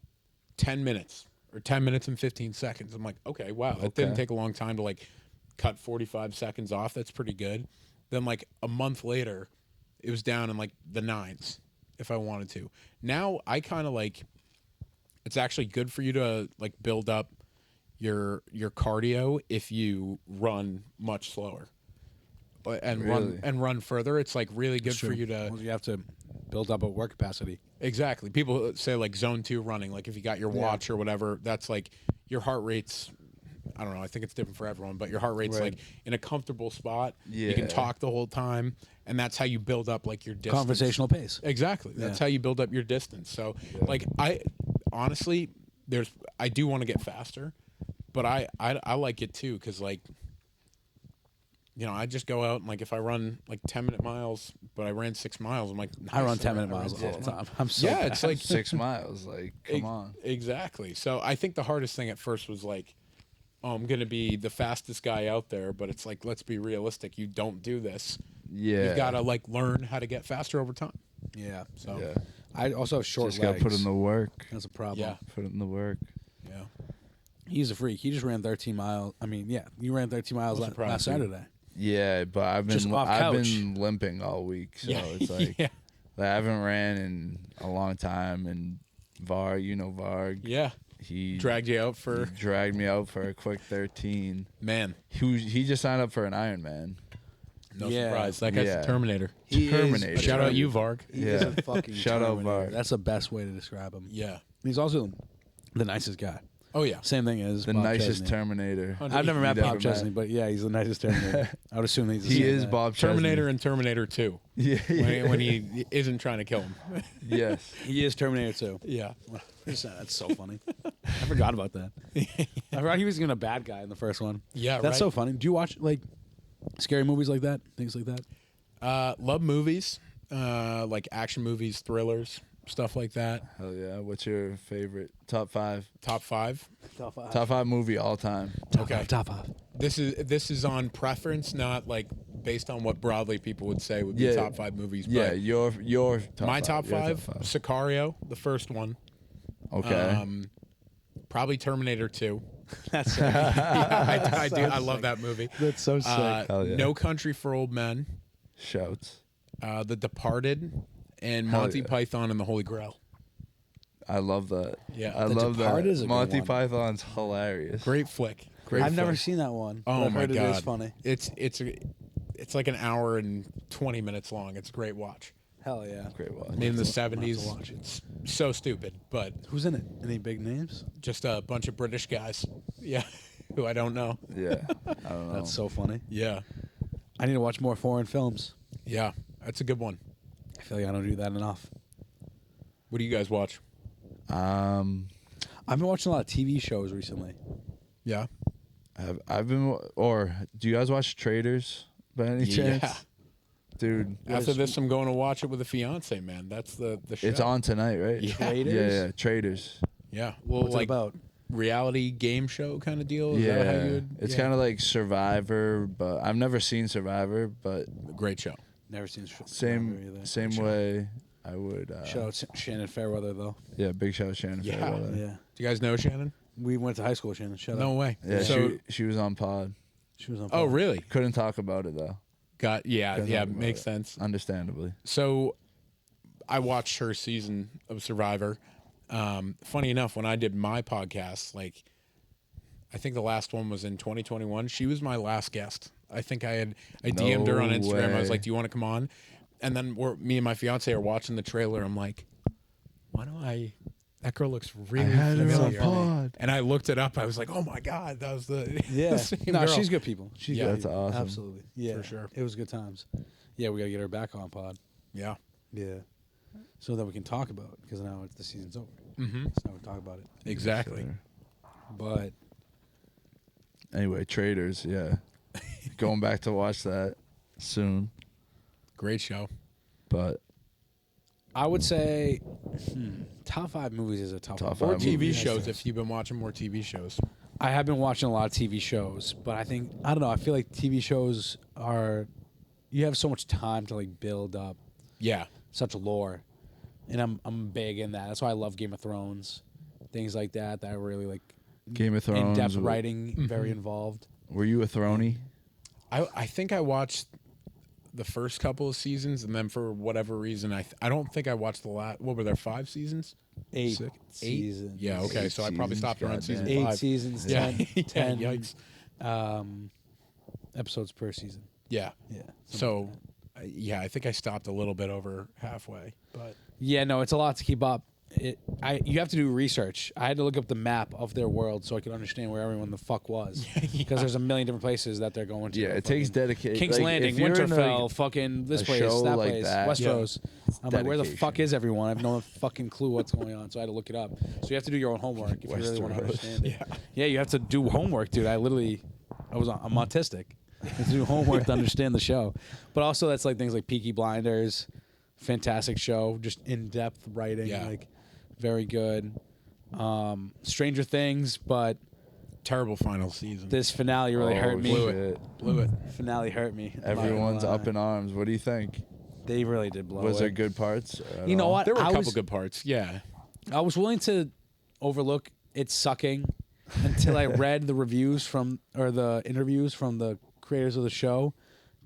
10 minutes or 10 minutes and 15 seconds. I'm like, okay, wow, that didn't Okay. take a long time to like cut 45 seconds off. That's pretty good. Then like a month later, it was down in like the 9s if I wanted to. Now I kind of like, it's actually good for you to like build up your cardio if you run much slower and Really? run further. It's like really good for True. you to You have to build up a work capacity. exactly. People say like zone 2 running, like if you got your watch or whatever, that's like your heart rate's, I don't know, I think it's different for everyone, but your heart rate's Right. like in a comfortable spot. You can Yeah. talk the whole time, and that's how you build up like your distance. Conversational pace. Exactly. That's how you build up your distance. So like I honestly I do want to get faster, but I like it too, because like you know, I just go out and like if I run like 10-minute miles, but I ran 6 miles, I'm like, I run nice, 10-minute ran miles 6 all the miles. time. I'm so Yeah, bad. it's like 6 miles. Like, come on. Exactly. So I think the hardest thing at first was like, oh, I'm gonna be the fastest guy out there, but it's like, let's be realistic. You don't do this. Yeah. You've got to like learn how to get faster over time. Yeah. So Yeah. I also have short Just legs. gotta put in the work. That's a problem. yeah, Put in the work. yeah. He's a freak. He just ran 13 miles. I mean, yeah, you ran 13 miles I'm surprised, last dude. Saturday. Yeah, but I've Just been off I've couch. been limping all week, so Yeah. it's like, yeah, like I haven't ran in a long time. And Varg, you know Varg, yeah. he Dragged you out for he dragged me out for a quick 13. man. He just signed up for an Ironman. No Yeah. surprise. That guy's Yeah. the Terminator. He is Terminator. a Shout out you, Terminator. Varg. He is Yeah. a fucking Shout out Terminator. Varg. That's the best way to describe him. Yeah. He's also the nicest guy. Oh yeah. Same thing as The Bob nicest Chesney. Terminator. I've never met You've Bob ever Chesney, met. but yeah, he's the nicest Terminator. I would assume he's the He same is guy. Bob Chesney. Terminator and Terminator 2. Yeah. When he isn't trying to kill him. Yes. He is Terminator too. Yeah. That's so funny. I forgot about that. I forgot he was even a bad guy in the first one. Yeah, That's right. so funny. Do you watch like scary movies like that? Things like that? Love movies, like action movies, thrillers, stuff like that. Hell yeah. What's your favorite top 5? Top 5. Top five. Top 5 movie all time. Okay. Top five. This is on preference, not like based on what broadly people would say would be Yeah. top 5 movies. Yeah, but your top my 5. top your 5, Sicario, the first one. Okay. Probably Terminator 2. That's Yeah, I do. I Sounds love sick. that movie. That's so sick. Hell yeah. No Country for Old Men, Shouts. The Departed, and Hell Monty yeah. Python and the Holy Grail. I love that. Yeah. I The love Departed that. is a good Monty one. Python's hilarious. Great flick. Great I've never flick. seen that one. Oh but I've my heard god, it is funny. It's like an hour and 20 minutes long. It's a great watch. Hell yeah. Great watch. Made in the to- I'm gonna have 70s. to watch it. It's so stupid, but Who's in it? Any big names? just a bunch of British guys. Yeah, who I don't know. Yeah. I don't know. That's so funny. Yeah, I need to watch more foreign films. yeah, that's a good one. I feel like I don't do that enough. What do you guys watch? I've been watching a lot of TV shows recently. Yeah, I've been, or do you guys watch Traders by any Yeah. chance? Dude, after this, I'm going to watch it with a fiance. Man, that's the show. it's on tonight, right? Yeah. Traders? Yeah, Traders. Yeah, well, What's like it about? reality game show kind of deal. Is that how Yeah. you would? It's yeah. kind of like Survivor, but I've never seen Survivor, but great show. Never seen same way I would. Shout out Shannon Fairweather though. Yeah, big shout out Shannon. Yeah. Fairweather. Yeah. Do you guys know Shannon? We went to high school with Shannon. Shout No out. way. Yeah, So, she was on pod. She was on. oh pod. really? Couldn't talk about it though, Yeah, Couldn't yeah, talk about makes it. sense. understandably. So I watched her season of Survivor. Funny enough, when I did my podcast, like I think the last one was in 2021. She was my last guest. I think I DM'd her on No Instagram. I was way. like, "Do you want to come on?" And then me and my fiance are watching the trailer. I'm like, "Why do I? That girl looks really had her on familiar." pod. And I looked it up. I was like, "Oh my god, that was the Yeah. the same No, girl. she's good people. She's Yeah. good That's people. awesome. Absolutely. Yeah. For sure. It was good times. Yeah, we gotta get her back on pod. Yeah, Yeah. So that we can talk about it because now the season's over. mm-hmm. So now we talk about it. exactly. Sure. But Anyway, Traders. Yeah, going back to watch that soon, Great show. but I would say top 5 movies is a top Top 5. Or five TV movies. shows if you've been watching more TV shows. I have been watching a lot of TV shows, but I don't know. I feel like TV shows you have so much time to like build up Yeah. such lore, and I'm big in that. That's why I love Game of Thrones, things like that. That are really like Game of Thrones. in-depth writing, very involved. Were you a Throny? I think I watched the first couple of seasons, and then for whatever reason, I don't think I watched the last. What were there, 5 seasons? 8 Sick. seasons. Yeah, okay. 8 So I probably seasons, stopped around season goddamn. 8 5. seasons, Yeah. 10, Yeah, 10 yikes. Episodes per season. Yeah. Yeah. So, yeah, I think I stopped a little bit over halfway, but Yeah, no, it's a lot to keep up. You have to do research. I had to look up the map of their world so I could understand where everyone the fuck was. Because there's a million different places that they're going to. Yeah, it takes dedication. King's Landing, Winterfell, fucking this a place, show that like place, that, Westeros. I'm like, where the dedication. fuck is everyone? I have no fucking clue what's going on, so I had to look it up. So you have to do your own homework if you really want to Westeros. understand it. Yeah, you have to do homework, dude. I'm autistic. You have to do homework to understand the show. But also that's like things like Peaky Blinders, fantastic show, just in-depth writing, Yeah. like very good. Stranger Things, but Terrible final season. this finale really hurt me. Blew it. Finale hurt me. I'm not Everyone's gonna lie. up in arms. What do you think? They really did blow Was it. there good parts? You know what? There were a I couple was- good parts. Yeah. I was willing to overlook it sucking until I read the reviews or the interviews from the creators of the show,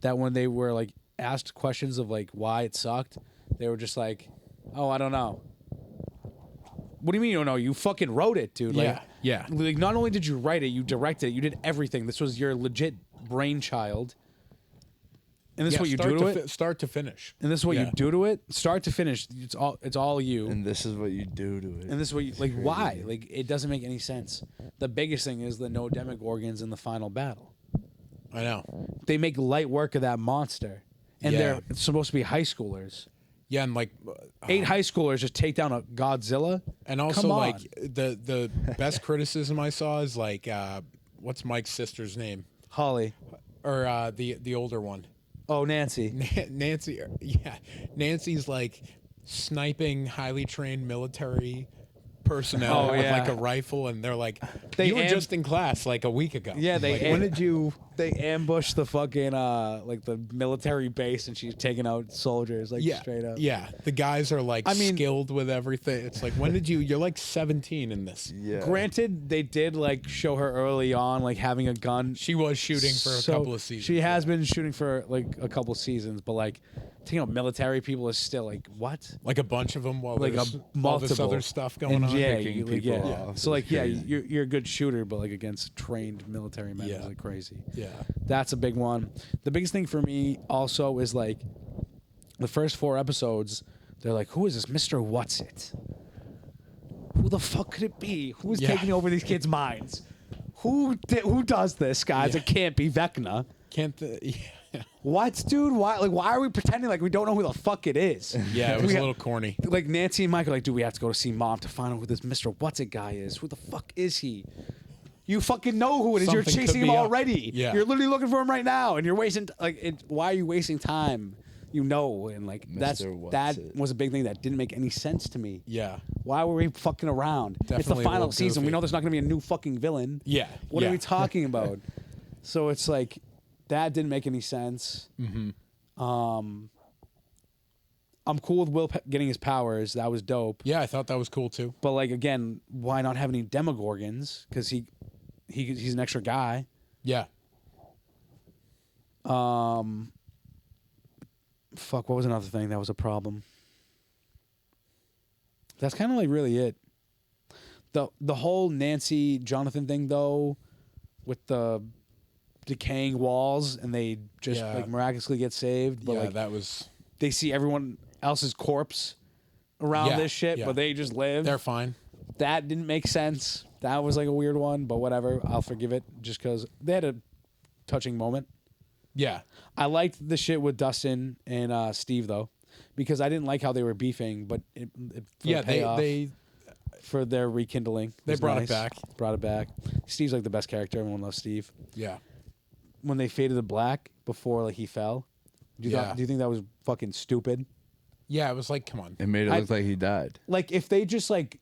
that when they were like asked questions of like why it sucked, they were just like, "Oh, I don't know." What do you mean you don't know? You fucking wrote it, dude. Like, Yeah. Like, not only did you write it, you directed it. You did everything. This was your legit brainchild. And this is what you do to it. Start to finish. And this is what Yeah. you do to it, start to finish. It's all you. And this is what you do to it. And this is what you like. Why? Like, it doesn't make any sense. The biggest thing is the no demogorgons in the final battle. I know. They make light work of that monster, and Yeah. they're supposed to be high schoolers. Yeah, and like 8 high schoolers just take down a Godzilla. and also Come on. like the best criticism I saw is like what's Mike's sister's name? Holly. Or the older one. Oh, Nancy. Nancy, yeah, Nancy's like sniping highly trained military personnel Oh, with yeah. like a rifle, and they're like, They "You were am- just in class like a week ago." Yeah, they Like, am- when did you? They ambush the fucking like the military base, and she's taking out soldiers like Yeah, straight up. yeah. The guys are like I mean- skilled with everything. It's like, when did you? You're like 17 in this. Yeah. Granted, they did like show her early on like having a gun. She was shooting for a So, couple of seasons. She has been shooting for like a couple seasons, but like taking out military people is still like what? like a bunch of them while Like there's a all this multiple other stuff going and on. Yeah, Picking you, like, people yeah. off So like is yeah, crazy. you're a good shooter, but like against trained military men Yeah. is like crazy. Yeah. That's a big one. The biggest thing for me also is like the first 4 episodes. They're like, who is this Mr. What's It? Who the fuck could it be? Who is Yeah. taking over these kids' minds? Who does this, guys? Yeah. It can't be Vecna. Can't the? Yeah. What, dude? Why are we pretending like we don't know who the fuck it is? Yeah, it was We a ha- little corny. Like Nancy and Mike are like, dude, we have to go to see mom to find out who this Mr. What's It guy is. Who the fuck is he? You fucking know who it is. You're Something could chasing him be up. already. Yeah. You're literally looking for him right now, and you're wasting why are you wasting time? You know, and like Mr. What's that It. was a big thing that didn't make any sense to me. Yeah. Why were we fucking around? It's Definitely the a final little season. We goofy. know there's not going to be a new fucking villain. Yeah. What yeah. are we talking about? So it's like that didn't make any sense. Mm-hmm. I'm cool with Will getting his powers. That was dope. Yeah, I thought that was cool too. But like again, why not have any Demogorgons? Because he's an extra guy. Yeah. Fuck. What was another thing that was a problem? That's kind of like really it. The whole Nancy Jonathan thing though, with the decaying walls and they just Yeah. like miraculously get saved. But yeah, like that was. they see everyone else's corpse around Yeah, this shit, yeah. but they just live. They're fine. That didn't make sense. That was like a weird one, but whatever. I'll forgive it just because they had a touching moment. Yeah. I liked the shit with Dustin and Steve though, because I didn't like how they were beefing, but for Yeah. the payoff They for their rekindling. They was brought it nice. back. Brought it back. Steve's like the best character. Everyone loves Steve. Yeah. When they faded to black before like he fell, do Yeah. you think that was fucking stupid? Yeah. It was like, come on. It made it look like he died. Like if they just like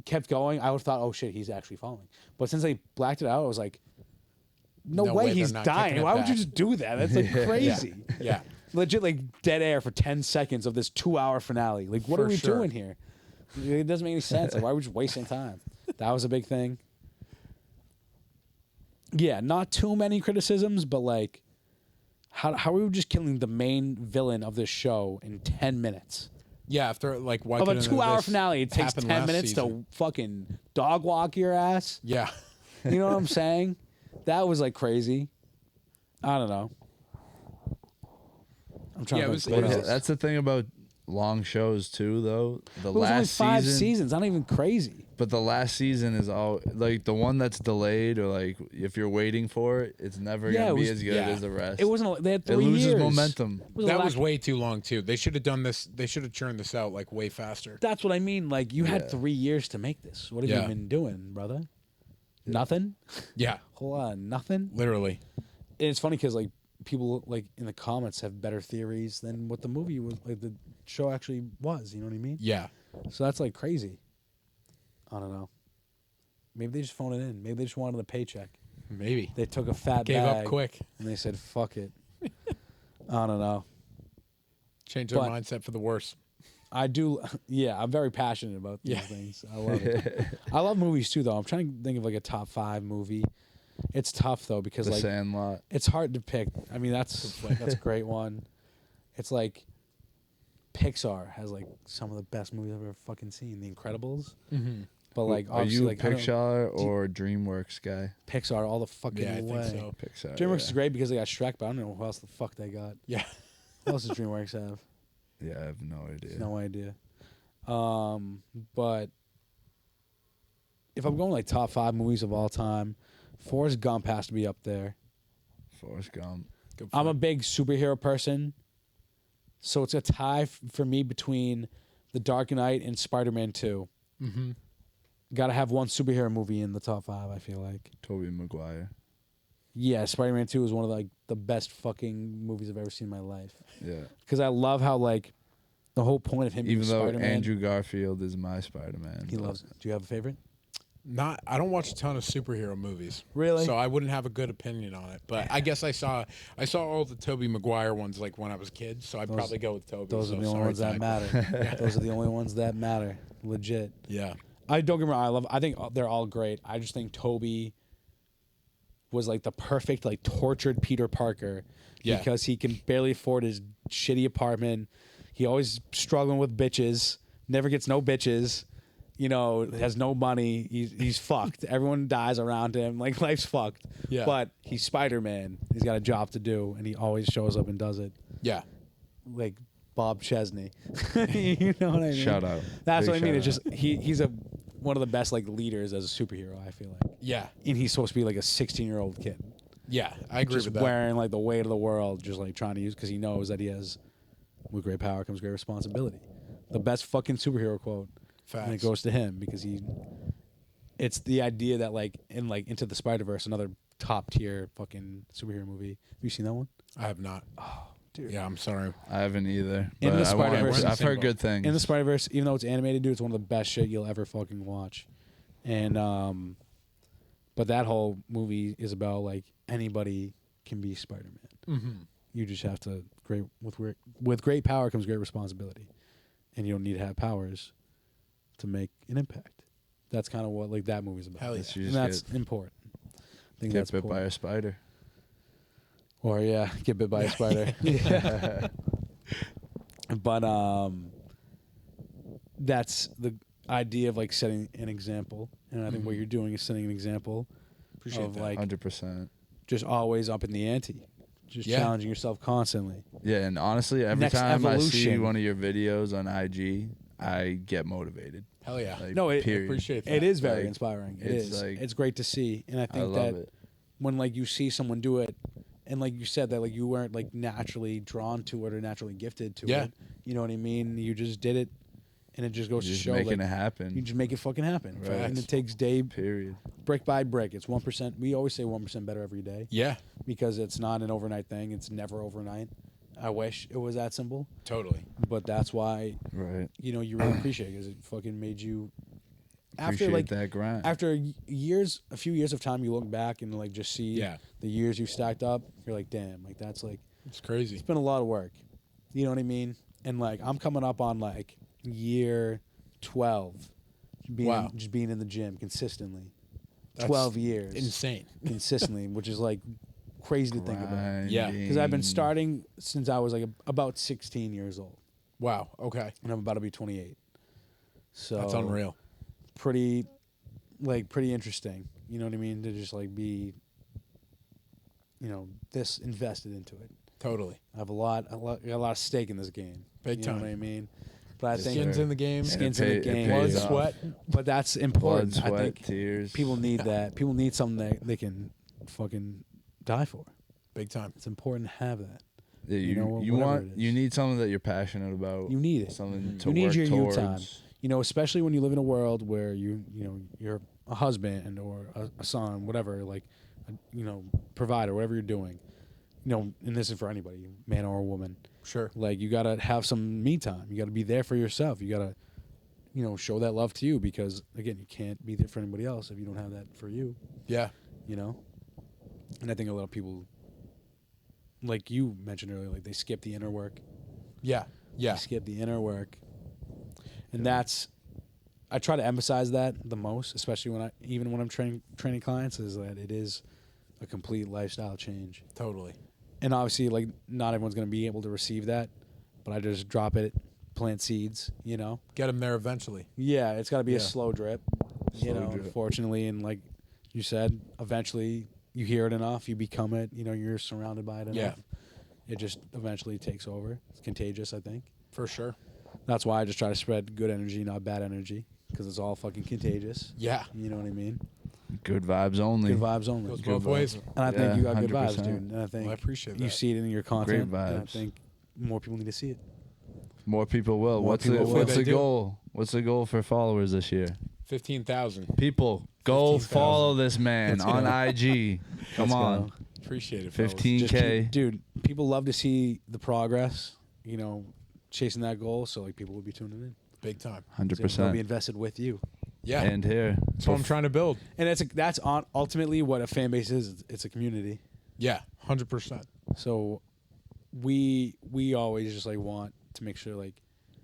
kept going, I would have thought, oh shit, he's actually falling. But since they blacked it out, I was like, no, No way, way, they're he's not dying. kicking it Why would you back. just do that? That's like crazy. Yeah. Legit like dead air for 10 seconds of this 2-hour finale. Like what For are we sure. doing here? It doesn't make any sense. Like, why are we just wasting time? That was a big thing. Yeah, not too many criticisms, but like how are we just killing the main villain of this show in 10 minutes? Yeah. After like, why Of a couldn't 2-hour this finale, it takes happen 10 last minutes season? to fucking dog walk your ass. Yeah. You know what I'm saying? That was like crazy. I don't know. I'm trying Yeah, to it was- think it what was- else. That's the thing about long shows too, though. The It was only last 5 season, seasons. Not even crazy. but the last season is all like the one that's delayed, or like if you're waiting for it, it's never Yeah, gonna it be was- as good yeah. as the rest. It wasn't. They had It 3 loses years. momentum. It was a That lack- was way too long too. They should have done this. They should have churned this out like way faster. That's what I mean. Like you had Yeah. 3 years to make this. What have you Yeah. been doing, brother? Nothing. Yeah. Hold on, nothing. Literally. it's funny because like people like in the comments have better theories than what the movie was, like the show actually was. You know what I mean? Yeah. So that's like crazy. I don't know. Maybe they just phoned it in. Maybe they just wanted the paycheck. Maybe. They took a fat Gave bag up quick. and they said, "Fuck it." I don't know. Change their But- mindset for the worse. I do. Yeah, I'm very passionate about these Yeah. things. I love it. I love movies too, though. I'm trying to think of like a top 5 movie. It's tough though because The like Sandlot. it's hard to pick. I mean, that's a great one. It's like Pixar has like some of the best movies I've ever fucking seen. The Incredibles, Mm-hmm. but like Are obviously you a like I don't- Pixar or DreamWorks guy? Pixar all the fucking Yeah, I way. think so. Pixar. DreamWorks yeah. is great because they got Shrek, but I don't know who else the fuck they got. Yeah. What else does DreamWorks have? Yeah, I have no idea. No idea. But if I'm going like top 5 movies of all time, Forrest Gump has to be up there. Forrest Gump. Good I'm a fun. big superhero person, so it's a tie for me between The Dark Knight and Spider-Man 2. Mm-hmm. Got to have one superhero movie in the top 5. I feel like. Tobey Maguire. Yeah, Spider-Man 2 is one of like the best fucking movies I've ever seen in my life. Yeah. Because I love how like the whole point of him Even being though Spider-Man. Andrew Garfield is my Spider-Man. He but- loves. Do you have a favorite? I don't watch a ton of superhero movies. Really? So I wouldn't have a good opinion on it. But I guess I saw all the Tobey Maguire ones like when I was a kid, so I'd probably go with Tobey. Those so are the only sorry, ones that Ty. matter. Those are the only ones that matter. Legit. Yeah. I don't get me wrong. I think they're all great. I just think Toby was like the perfect like tortured Peter Parker Yeah. because he can barely afford his shitty apartment. He always struggling with bitches. Never gets no bitches. You know, has no money. He's fucked. Everyone dies around him. Like life's fucked. Yeah. But he's Spider-Man. He's got a job to do, and he always shows up and does it. Yeah. Like Bob Chesney. You know what I mean? Shout out. That's Big what I mean. It's shout just he's one of the best like leaders as a superhero. I feel like, Yeah. and he's supposed to be like a 16-year-old kid, Yeah. I agree just with that. wearing like the weight of the world, just like trying to use because he knows that he has, with great power comes great responsibility. The best fucking superhero quote, Facts. and it goes to him because it's the idea that like in like Into the Spider-Verse, another top tier fucking superhero movie. Have you seen that one? I have not. Oh, dude. Yeah, I'm sorry. I haven't either. In but the I want- Spider-Verse- I've heard good things. In the Spider-Verse, even though it's animated, dude, it's one of the best shit you'll ever fucking watch. And but that whole movie is about like anybody can be Spider-Man. Mm-hmm. You just have to with great power comes great responsibility, and you don't need to have powers to make an impact. That's kind of what like that movie's about. Hell yeah. Yes, you And just that's important. I think get that's bit by important. a spider. Or yeah, get bit by a spider. Yeah. But that's the idea of like setting an example, and I think what you're doing is setting an example Appreciate of that. like 100%. just always up in the ante, just Yeah. challenging yourself constantly. Yeah, and honestly, every Next time I see evolution. one of your videos on IG, I get motivated. Hell yeah. Like, No, it- period. Appreciate that. It is very Like, inspiring. it's It's like- it's great to see, and I I think love that it. when like you see someone do it, and like you said that like you weren't like naturally drawn to it or naturally gifted to Yeah. it. You know what I mean? You just did it, and it just goes Just to show making like it happen. you just make it fucking happen. Right. And it takes day Period. brick by brick. It's 1%. We always say 1% better every day Yeah. because it's not an overnight thing. It's never overnight. I wish it was that simple, Totally. but that's why Right. you really appreciate it because it fucking made you. After Appreciate like that grind. after a few years of time, you look back and like just see Yeah. the years you stacked up. You're like, damn, like that's like It's crazy. it's been a lot of work. You know what I mean? And like I'm coming up on like year 12, Wow. just being in the gym consistently. That's 12 years Insane. consistently, which is like crazy to think about. Yeah. Because I've been Grinding. starting since I was like about 16 years old, Wow. Okay. and I'm about to be 28. So That's unreal. Pretty interesting. You know what I mean? To just like be, this invested into it. Totally. I have a lot of stake in this game. Big you time. know what I mean? But I Yes, think Skins sir. in the game. And Skins it in the pay- it game. Blood, pays off. sweat. but that's Blood, important. sweat, I think tears. people need that. People need something that they can fucking die for. Big time. It's important to have that. Yeah, you know, you whatever want it you is. need something that you're passionate about. You need it. Something to You need work your you towards. time. Especially when you live in a world where you're a husband or a son, whatever, like, provider, whatever you're doing. and this is for anybody, man or woman. Sure. Like, you gotta have some me time. You gotta be there for yourself. You gotta, show that love to you, because again, you can't be there for anybody else if you don't have that for you. Yeah. And I think a lot of people, like you mentioned earlier, like they skip the inner work. Yeah. Yeah. They skip the inner work, and I try to emphasize that the most, especially when I'm training clients, is that it is a complete lifestyle change. Totally. And obviously, like, not everyone's going to be able to receive that, but I just drop it, plant seeds, Get them there eventually. Yeah, it's got to be a Yeah. slow drip, Slow drip. unfortunately. And like you said, eventually you hear it enough, you become it, you're surrounded by it enough. Yeah. It just eventually takes over. It's contagious, I think. For sure. That's why I just try to spread good energy, not bad energy, because it's all fucking contagious. Yeah. You know what I mean? Good vibes only. Good vibes only. Goes Good both vibes. ways. And I think you got good 100%. vibes, dude. And I think Well, I appreciate you that. see it in your content. Great And I vibes. think more people need to see it. More people will. More What's people the will. what's They the do. goal? What's the goal for followers this year? 15,000. People, go 15,000. follow this man Let's on go. IG. Come Let's on. go. Appreciate it. fellas. 15K. Just dude, people love to see the progress, chasing that goal. So, like, people will be tuning in. Big time. They'll be 100%. invested with you. Yeah. And here. That's what I'm trying to build. And that's ultimately what a fan base is. It's a community. Yeah. 100%. So we always just like want to make sure like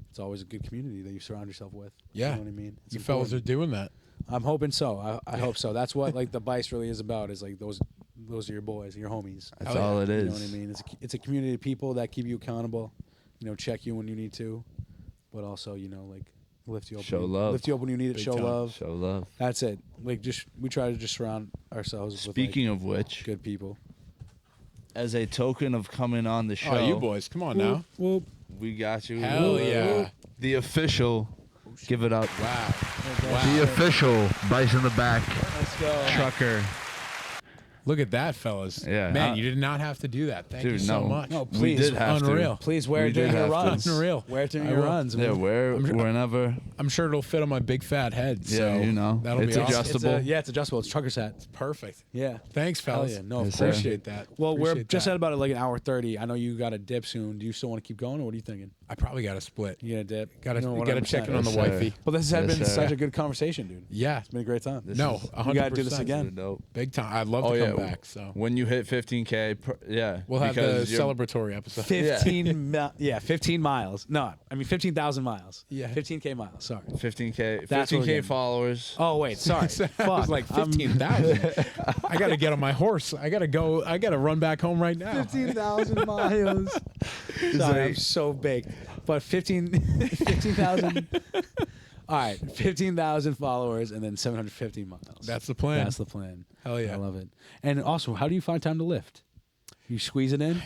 it's always a good community that you surround yourself with. Yeah. You know what I mean? It's You fellas are important. doing that. I'm hoping so. I hope so. That's what like the Vice really is about, is like those are your boys, your homies. That's Hell all it You is. know what I mean? It's a community of people that keep you accountable, check you when you need to, but also, like lift you up. Show love. Lift you up when you need it. Big Show time. love. Show love. That's it. Like we try to just surround ourselves Speaking with of which, like, good people. as a token of coming on the show, Oh, you boys. Come on now. Well, we got you. Hell yeah. The official. Give it up. Wow. The official Bice in the Back let's go. trucker. Look at that, fellas. Yeah. Man, you did not have to do that. Thank you Dude, so no. much. No, We please. did have Unreal. to. Please wear We it during did your have to. runs. Unreal. Wear it during I your will. runs. Yeah, sure- whenever. I'm sure it'll fit on my big fat head. Yeah, so you know. That'll It's be awesome. adjustable. It's adjustable. It's trucker's hat. Perfect. Yeah. Thanks, fellas. Hell yeah. No, Yes, of sir. course. Appreciate that. Well, we're Appreciate just that. at about like an hour 30. I know you got to dip soon. Do you still want to keep going, or what are you thinking? I probably got to split. You got to dip? Got to No, check in 100%. on the Yes, sir. wifey. Well, this has Yes, been sir. such a good conversation, dude. Yeah. It's been a great time. No, is- 100%. We gotta do this again. Dope. Big time. I'd love Oh, to yeah. come back. So When you hit 15K, yeah. we'll have the because you're- celebratory episode. 15 miles. No, I mean 15,000 miles. Yeah. 15K miles. Sorry. 15K, That's what we're 15K getting. followers. Oh wait, sorry. I Fuck. was like 15,000. I got to get on my horse. I got to go. I got to run back home right now. 15,000 miles. Sorry, I'm so big. But 15,000. All right, 15,000 followers and then 750 miles. That's the plan. That's the plan. Hell yeah. I love it. And also, how do you find time to lift? You squeeze it in?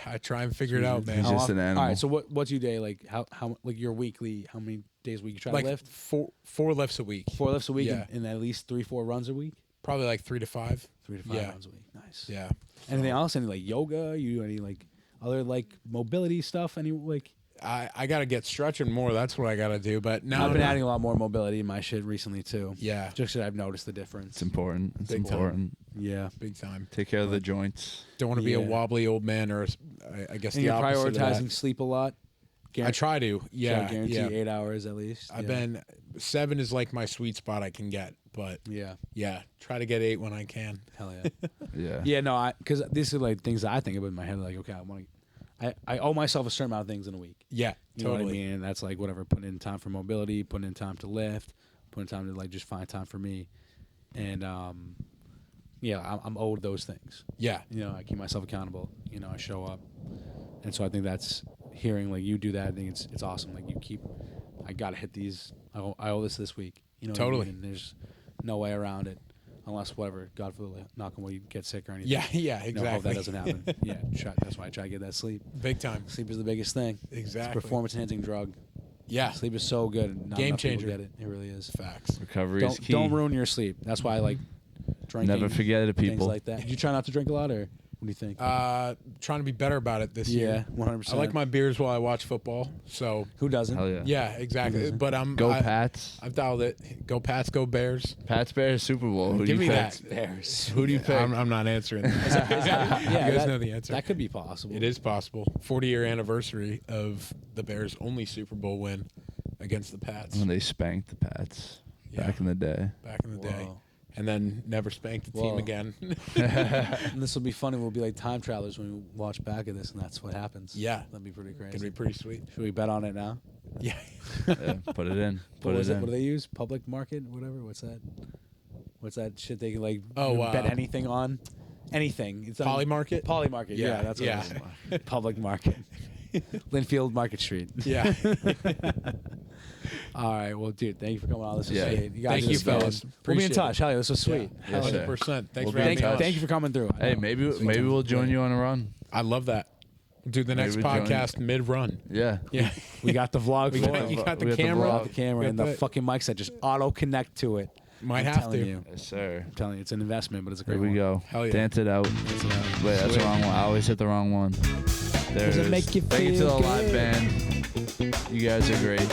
I try and figure it out, man. He's How just an often- animal. All right, so what's your day like? How like your weekly? How many days a week you try Like to lift? four lifts a week. 4 lifts a week, Yeah. and at least 3-4 runs a week. Probably like 3 to 5. 3 to 5 Yeah. runs a week. Nice. Yeah. Anything else? Any like yoga? You do any like other like mobility stuff? Any like? I got to get stretching more. That's what I got to do. But now I've been adding a lot more mobility in my shit recently too. Yeah. Just 'cause I've noticed the difference. It's important. It's Big time. important. Yeah. Big time. Take care of the joints. Don't want to be a Yeah. wobbly old man or I guess And the you're opposite of prioritizing that. sleep a lot. I try to. Yeah. Guarantee Yeah. 8 hours at least. I've Yeah. been 7 is like my sweet spot I can get, but Yeah. yeah, try to get 8 when I can. Hell yeah. Yeah. Yeah, no, because these are like things that I think about in my head. Like, okay, I owe myself a certain amount of things in a week. Yeah, You know totally. what I mean? And that's like whatever, putting in time for mobility, putting in time to lift, putting in time to like just find time for me. And yeah, I'm owed those things. Yeah, I keep myself accountable. I show up. And so I think that's hearing like you do that. I think it's awesome. Like I gotta hit these. I owe this week. You know what I Totally. mean? And there's no way around it, unless whatever, God forbid, knock on wood, you get sick or anything. yeah, yeah, Hope exactly. that doesn't happen. Yeah, that's why I try to get that sleep. Big time. Sleep is the biggest thing. It's a Exactly. performance enhancing drug. Yeah, Sleep is so good. And not Game enough people changer. Get it. It really is. facts. Recovery is key. Don't ruin your sleep. That's why I like drinking. Never forget it, Things people. like that. You try not to drink a lot, or What do you think? Trying to be better about it this year. 100%. I like my beers while I watch football. So Who doesn't? Hell yeah. yeah, exactly. But Go Pats. I've dialed it. Go Pats. Go Bears. Pats Bears Super Bowl. Who do Give you me pick? that. Bears. Who do you pick? I'm not answering that. Yeah, you guys know the answer. That could be possible. It is possible. 40-year anniversary of the Bears' only Super Bowl win against the Pats When they spanked the Pats back in the day. back in the day. Whoa. And then never spanked the team Whoa. again. And this will be funny. We'll be like time travelers when we watch back at this, and that's what happens. Yeah. That'd be pretty crazy. Can be pretty sweet. Should we bet on it now? Yeah. Yeah, put it in. Put What it is it? in. What do they use? Public market? Whatever. What's that? What's that shit they can like Oh, bet anything on? Anything. It's on- Poly market? Poly market. Yeah, Yeah, that's what yeah. it is. Public market. Linfield Market Street. Yeah. All right. Well, dude, thank you for coming on. This was Yeah. sweet. You guys Thank are you, the best. fellas. We'll be in Appreciate it. touch. Hell yeah, this was sweet. Yes, sir. 100%. Thanks We'll for be in having me touch. on. Thank you for coming through. Hey, maybe we'll join you on a run. I love that. Do the next Maybe join- podcast mid-run. Yeah. Yeah. We got the vlog We for got, it. you got We the got the camera. vlog. The camera We and got the fucking mics that just auto connect to it. Might I'm have telling to. you. Yes, sir. I'm telling you, it's an investment, but it's a great Here we one. go. Hell yeah. Dance it out. Wait, that's the wrong one. I always hit the wrong one. There Does it it is. make you Thank you to feel the live good? band. You guys are great.